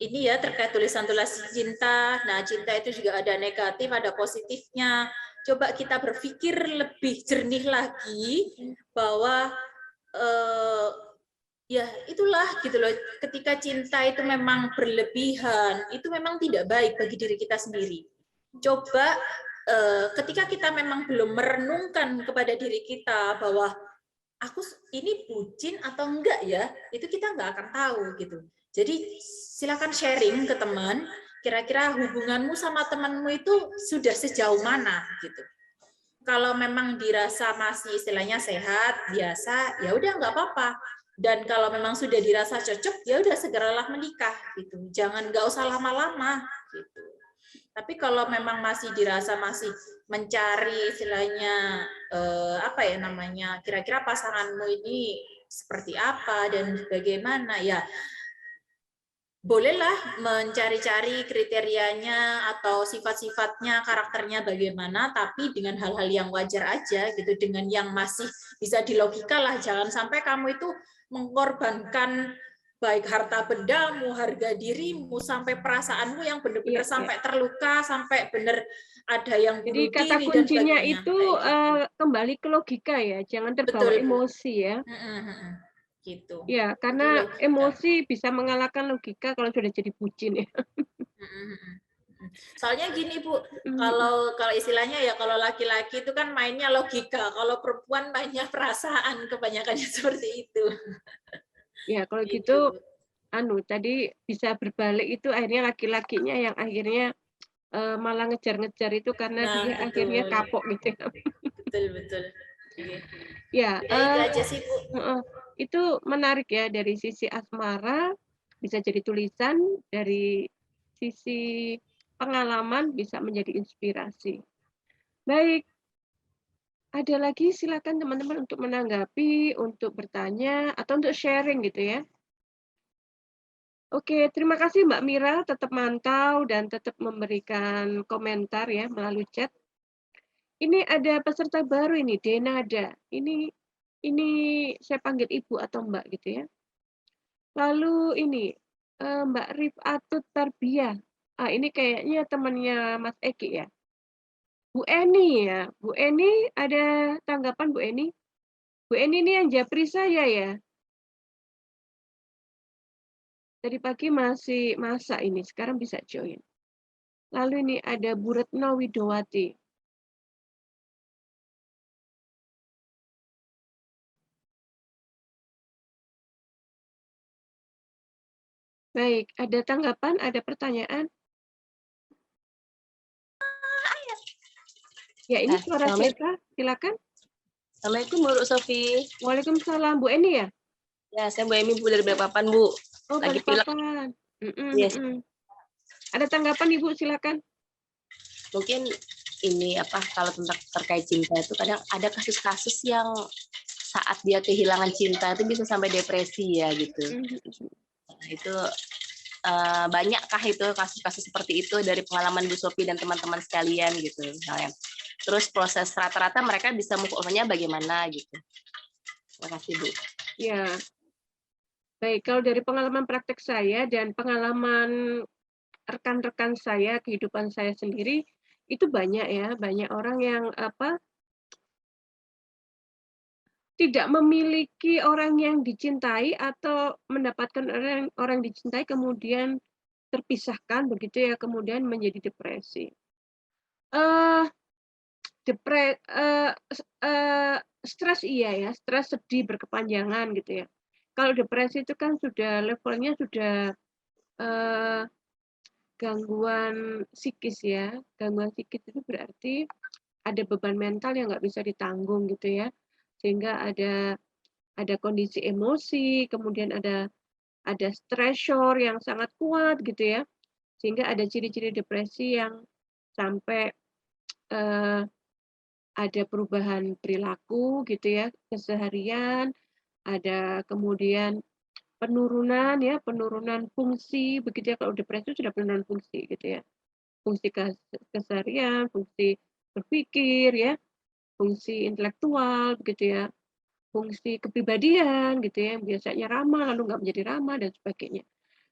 ini ya terkait tulisan-tulisan cinta. Nah cinta itu juga ada negatif, ada positifnya. Coba kita berpikir lebih jernih lagi bahwa ya itulah gitu loh, ketika cinta itu memang berlebihan itu memang tidak baik bagi diri kita sendiri. Coba ketika kita memang belum merenungkan kepada diri kita bahwa aku ini bucin atau enggak ya, itu kita nggak akan tahu gitu. Jadi silakan sharing ke teman, kira-kira hubunganmu sama temanmu itu sudah sejauh mana gitu. Kalau memang dirasa masih istilahnya sehat, biasa, ya udah nggak apa-apa. Dan kalau memang sudah dirasa cocok, ya udah segeralah menikah gitu. Jangan nggak usah lama-lama gitu. Tapi kalau memang masih dirasa masih mencari istilahnya apa ya namanya, kira-kira pasanganmu ini seperti apa dan bagaimana ya, bolehlah mencari-cari kriterianya atau sifat-sifatnya, karakternya bagaimana, tapi dengan hal-hal yang wajar aja gitu, dengan yang masih bisa dilogika lah. Jangan sampai kamu itu mengorbankan baik harta bendamu, harga dirimu, sampai perasaanmu yang benar-benar sampai terluka, sampai benar ada yang bunuh Jadi kata diri dan kuncinya sebagainya. itu kembali ke logika ya, jangan terbawa Betul. emosi ya. Gitu. Ya, karena emosi bisa mengalahkan logika kalau sudah jadi bucin ya. Soalnya gini Bu, kalau istilahnya ya kalau laki-laki itu kan mainnya logika, kalau perempuan mainnya perasaan, kebanyakannya seperti itu. Ya, kalau gitu tadi bisa berbalik itu akhirnya laki-lakinya yang akhirnya malah ngejar-ngejar itu karena dia akhirnya kapok gitu ya. Betul. Ya, itu aja sih Bu. itu menarik ya, dari sisi asmara bisa jadi tulisan, dari sisi pengalaman bisa menjadi inspirasi. Baik, ada lagi silakan teman-teman untuk menanggapi, untuk bertanya, atau untuk sharing gitu ya. Oke, terima kasih Mbak Mira, tetap mantau dan tetap memberikan komentar ya melalui chat. Ini ada peserta baru ini, Denada. Ini saya panggil Ibu atau Mbak gitu ya. Lalu ini Mbak Rifatut Tarbiyah. Ini kayaknya temannya Mas Eki ya. Bu Eni ya. Bu Eni ada tanggapan Bu Eni? Bu Eni ini yang japri saya ya. Tadi pagi masih masak ini, sekarang bisa join. Lalu ini ada Bu Retno Widowati. Baik, ada tanggapan, ada pertanyaan? Ya, ini suara siapa? Silakan. Assalamualaikum Bu Sofi. Waalaikumsalam, Bu Eni ya? Ya, saya Bu Emi Bu dari Balikpapan Bu. Oh, Lagi Balikpapan. Yes. Ada tanggapan Ibu, silakan. Mungkin ini kalau terkait cinta itu kadang ada kasus-kasus yang saat dia kehilangan cinta itu bisa sampai depresi ya gitu. Nah, itu banyakkah itu kasus-kasus seperti itu dari pengalaman Bu Sofi dan teman-teman sekalian gitu misalnya. Terus proses rata-rata mereka bisa move on-nya bagaimana gitu. Terima kasih Bu. Ya. Baik, kalau dari pengalaman praktek saya dan pengalaman rekan-rekan saya, kehidupan saya sendiri, itu banyak ya, banyak orang yang tidak memiliki orang yang dicintai atau mendapatkan orang dicintai kemudian terpisahkan begitu ya, kemudian menjadi depresi. Stres iya ya, stres sedih berkepanjangan gitu ya. Kalau depresi itu kan sudah levelnya sudah gangguan psikis ya. Gangguan psikis itu berarti ada beban mental yang nggak bisa ditanggung gitu ya. Sehingga ada kondisi emosi, kemudian ada stressor yang sangat kuat gitu ya. Sehingga ada ciri-ciri depresi yang sampai ada perubahan perilaku gitu ya, keseharian, ada kemudian penurunan ya, penurunan fungsi begitu ya. Kalau depresi sudah penurunan fungsi gitu ya. Fungsi keseharian, fungsi berpikir ya, fungsi intelektual begitu ya, fungsi kepribadian gitu ya, yang biasanya ramah lalu nggak menjadi ramah dan sebagainya.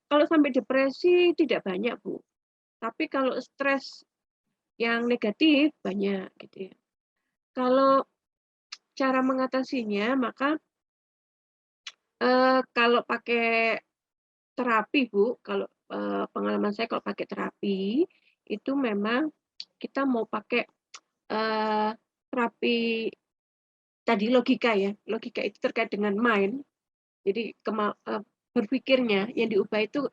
Kalau sampai depresi tidak banyak, Bu. Tapi kalau stres yang negatif banyak gitu ya. Kalau cara mengatasinya maka kalau pakai terapi, Bu, kalau pengalaman saya kalau pakai terapi itu memang kita mau pakai terapi tadi logika ya. Logika itu terkait dengan mind. Jadi berpikirnya yang diubah itu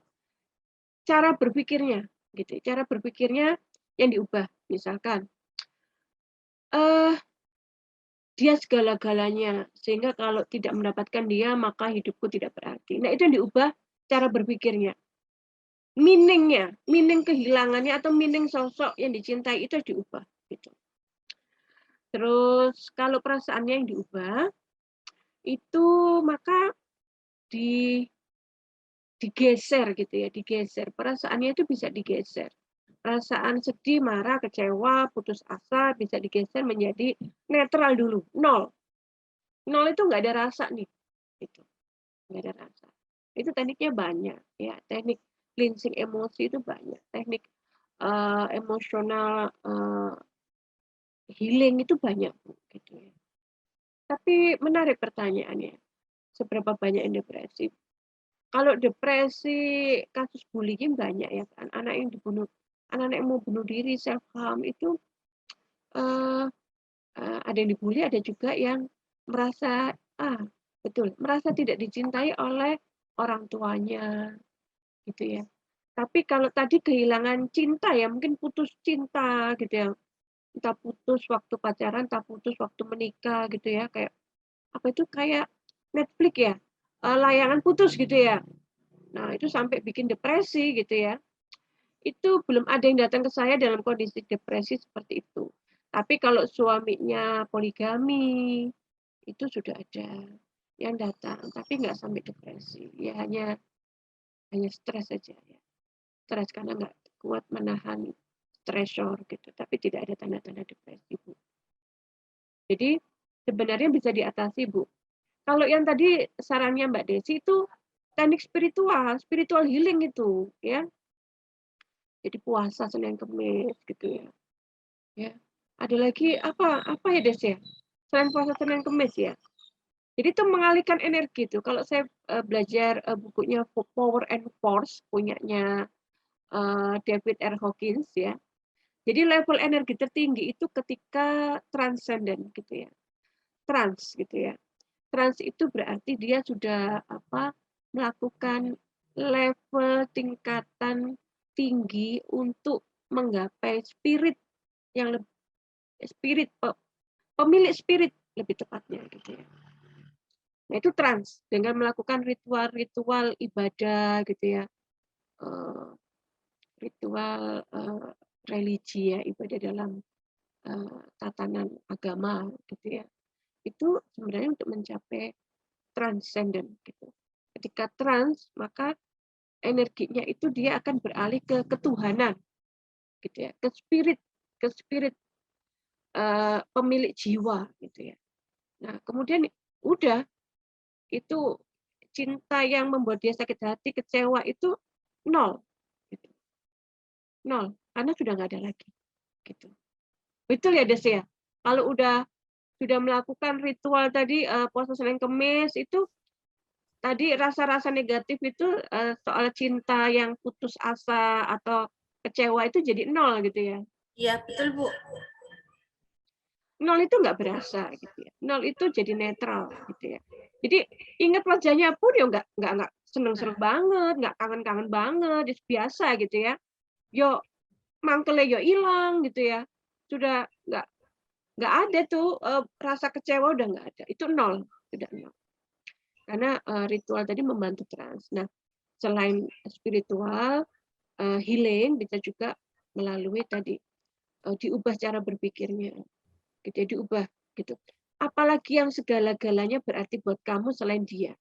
cara berpikirnya gitu. Cara berpikirnya yang diubah. Misalkan dia segala-galanya, sehingga kalau tidak mendapatkan dia, maka hidupku tidak berarti. Nah, itu yang diubah cara berpikirnya. Meaning kehilangannya atau meaning sosok yang dicintai itu diubah. Gitu. Terus kalau perasaannya yang diubah, itu maka digeser gitu ya, digeser. Perasaannya itu bisa digeser. Perasaan sedih, marah, kecewa, putus asa bisa digeser menjadi netral dulu, 0. 0 itu nggak ada rasa nih, gitu. Nggak ada rasa. Itu tekniknya banyak, ya. Teknik cleansing emosi itu banyak. Teknik emosional healing itu banyak, Bu, gitu ya. Tapi menarik pertanyaannya, seberapa banyak yang depresi? Kalau depresi, kasus bullying banyak ya kan, anak-anak yang mau bunuh diri, self harm itu ada yang dibully, ada juga yang merasa merasa tidak dicintai oleh orang tuanya, gitu ya. Tapi kalau tadi kehilangan cinta ya, mungkin putus cinta gitu ya, entah putus waktu pacaran, entah putus waktu menikah gitu ya, kayak apa itu kayak Netflix ya, layangan putus gitu ya. Nah itu sampai bikin depresi gitu ya. Itu belum ada yang datang ke saya dalam kondisi depresi seperti itu. Tapi kalau suaminya poligami, itu sudah ada yang datang, tapi nggak sampai depresi. Ya hanya stres saja ya. Stres karena nggak kuat menahan stresor gitu, tapi tidak ada tanda-tanda depresi, Bu. Jadi sebenarnya bisa diatasi, Bu. Kalau yang tadi sarannya Mbak Desi itu teknik spiritual healing itu, ya. Jadi puasa Senin Kemis gitu ya. Ya. Ada lagi apa ya Des ya? Selain puasa Senin Kemis ya. Jadi itu mengalihkan energi tuh. Kalau saya belajar bukunya Power and Force punyanya David R. Hawkins ya. Jadi level energi tertinggi itu ketika transcendent gitu ya. Trans gitu ya. Trans itu berarti dia sudah melakukan level tingkatan tinggi untuk menggapai spirit yang lebih pemilik spirit lebih tepatnya gitu ya. Nah, itu trans dengan melakukan ritual ibadah gitu ya. Ritual religi ya, ibadah dalam tatanan agama gitu ya. Itu sebenarnya untuk mencapai transcendent gitu. Ketika trans, maka energinya itu dia akan beralih ke ketuhanan gitu ya, ke spirit pemilik jiwa gitu ya. Nah, kemudian udah itu cinta yang membuat dia sakit hati, kecewa itu 0 gitu. 0 karena sudah nggak ada lagi gitu. Betul ya Des ya? Kalau sudah melakukan ritual tadi puasa Senin Kemis itu tadi rasa-rasa negatif itu soal cinta yang putus asa atau kecewa itu jadi 0 gitu ya. Iya, betul Bu. 0 itu nggak berasa gitu ya. 0 itu jadi netral gitu ya. Jadi ingat wajahnya pun ya nggak seneng-seneng banget, nggak kangen-kangen banget, biasa gitu ya. Yo mangkelnya yo hilang gitu ya. Sudah nggak ada tuh rasa kecewa udah nggak ada. Itu 0, sudah 0. Karena ritual tadi membantu trans. Nah, selain spiritual healing bisa juga melalui tadi diubah cara berpikirnya. Gitu ya, diubah gitu. Apalagi yang segala-galanya berarti buat kamu selain dia.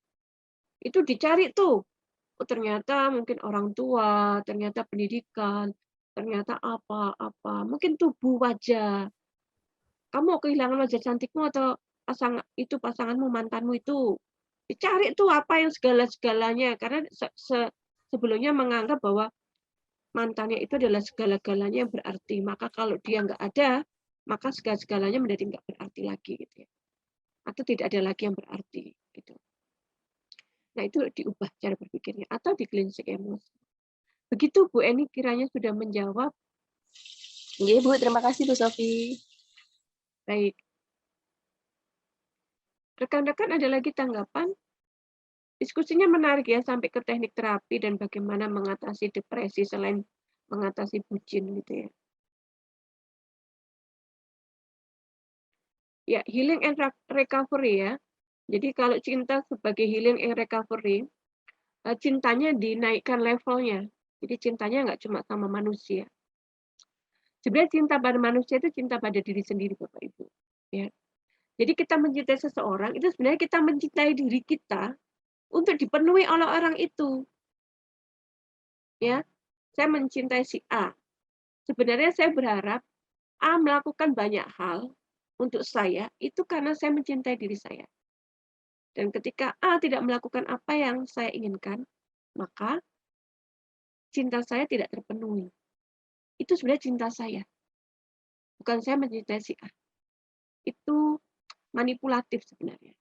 Itu dicari tuh. Oh, ternyata mungkin orang tua, ternyata pendidikan, ternyata apa, mungkin tubuh, wajah. Kamu kehilangan wajah cantikmu atau pasanganmu, mantanmu itu. Dicari tuh apa yang segala-segalanya karena sebelumnya menganggap bahwa mantannya itu adalah segala-galanya yang berarti. Maka kalau dia nggak ada, maka segala-segalanya menjadi nggak berarti lagi gitu ya. Atau tidak ada lagi yang berarti gitu. Nah, itu diubah cara berpikirnya atau di cleansing emosi. Begitu Bu Eni kiranya sudah menjawab. Iya Bu, terima kasih Bu Sofi. Baik. Rekan-rekan ada lagi tanggapan? Diskusinya menarik ya sampai ke teknik terapi dan bagaimana mengatasi depresi selain mengatasi bucin gitu ya. Ya, healing and recovery ya. Jadi kalau cinta sebagai healing and recovery, cintanya dinaikkan levelnya. Jadi cintanya nggak cuma sama manusia. Sebenarnya cinta pada manusia itu cinta pada diri sendiri, Bapak Ibu. Ya. Jadi kita mencintai seseorang itu sebenarnya kita mencintai diri kita untuk dipenuhi oleh orang itu. Ya, saya mencintai si A. Sebenarnya saya berharap A melakukan banyak hal untuk saya itu karena saya mencintai diri saya. Dan ketika A tidak melakukan apa yang saya inginkan, maka cinta saya tidak terpenuhi. Itu sebenarnya cinta saya. Bukan saya mencintai si A. Itu manipulatif sebenarnya.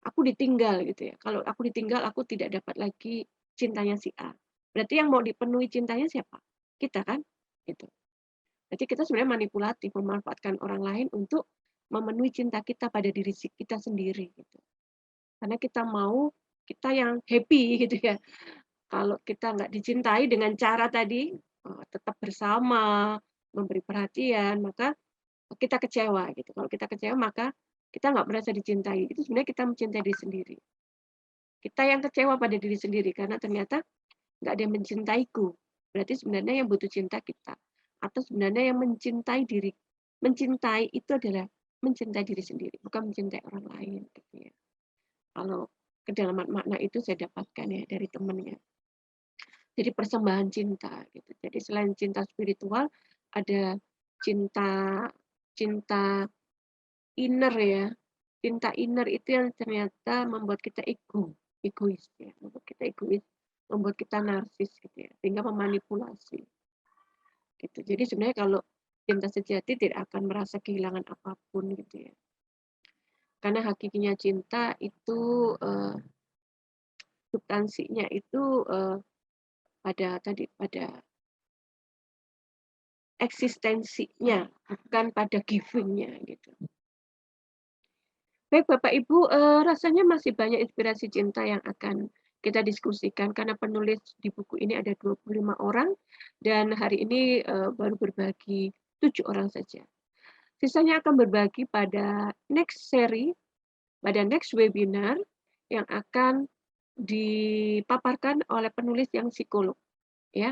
Aku ditinggal gitu ya. Kalau aku ditinggal, aku tidak dapat lagi cintanya si A. Berarti yang mau dipenuhi cintanya siapa? Kita kan? Gitu. Berarti kita sebenarnya manipulatif, memanfaatkan orang lain untuk memenuhi cinta kita pada diri kita sendiri. Gitu. Karena kita mau kita yang happy gitu ya. Kalau kita nggak dicintai dengan cara tadi, tetap bersama, memberi perhatian, maka kita kecewa. Gitu. Kalau kita kecewa, maka kita nggak merasa dicintai. Itu sebenarnya kita mencintai diri sendiri. Kita yang kecewa pada diri sendiri, karena ternyata nggak ada yang mencintaiku. Berarti sebenarnya yang butuh cinta kita. Atau sebenarnya yang mencintai diri. Mencintai itu adalah mencintai diri sendiri, bukan mencintai orang lain. Gitu ya. Kalau kedalaman makna itu saya dapatkan ya dari temannya. Jadi persembahan cinta. Gitu. Jadi selain cinta spiritual, ada cinta inner ya. Cinta inner itu yang ternyata membuat kita egois ya, membuat kita egois, membuat kita narsis gitu ya, sehingga memanipulasi. Gitu. Jadi sebenarnya kalau cinta sejati tidak akan merasa kehilangan apapun gitu ya. Karena hakikinya cinta itu substansinya itu pada eksistensinya, bukan pada giving-nya gitu. Baik Bapak Ibu, rasanya masih banyak inspirasi cinta yang akan kita diskusikan karena penulis di buku ini ada 25 orang dan hari ini baru berbagi 7 orang saja. Sisanya akan berbagi pada next seri, pada next webinar yang akan dipaparkan oleh penulis yang psikolog, ya.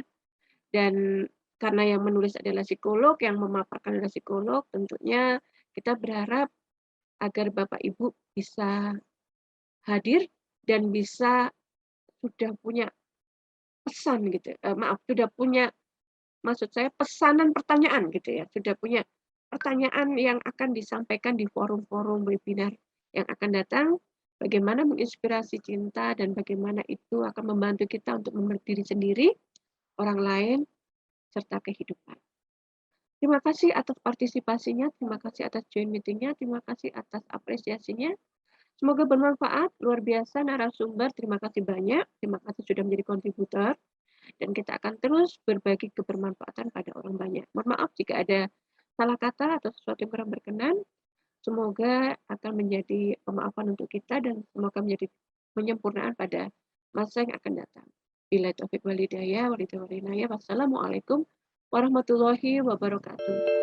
Dan karena yang menulis adalah psikolog, yang memaparkan adalah psikolog, tentunya kita berharap agar Bapak Ibu bisa hadir dan bisa sudah punya pesan gitu. Sudah punya, maksud saya pesanan pertanyaan gitu ya. Sudah punya pertanyaan yang akan disampaikan di forum-forum webinar yang akan datang. Bagaimana menginspirasi cinta dan bagaimana itu akan membantu kita untuk memberi diri sendiri, orang lain, serta kehidupan. Terima kasih atas partisipasinya, terima kasih atas join meeting-nya, terima kasih atas apresiasinya. Semoga bermanfaat, luar biasa narasumber, terima kasih banyak, terima kasih sudah menjadi kontributor, dan kita akan terus berbagi kebermanfaatan pada orang banyak. Mohon maaf jika ada salah kata atau sesuatu yang kurang berkenan, semoga akan menjadi pemaafan untuk kita dan semoga menjadi penyempurnaan pada masa yang akan datang. Bila taufiq wal hidayah, wassalamualaikum warahmatullahi wabarakatuh.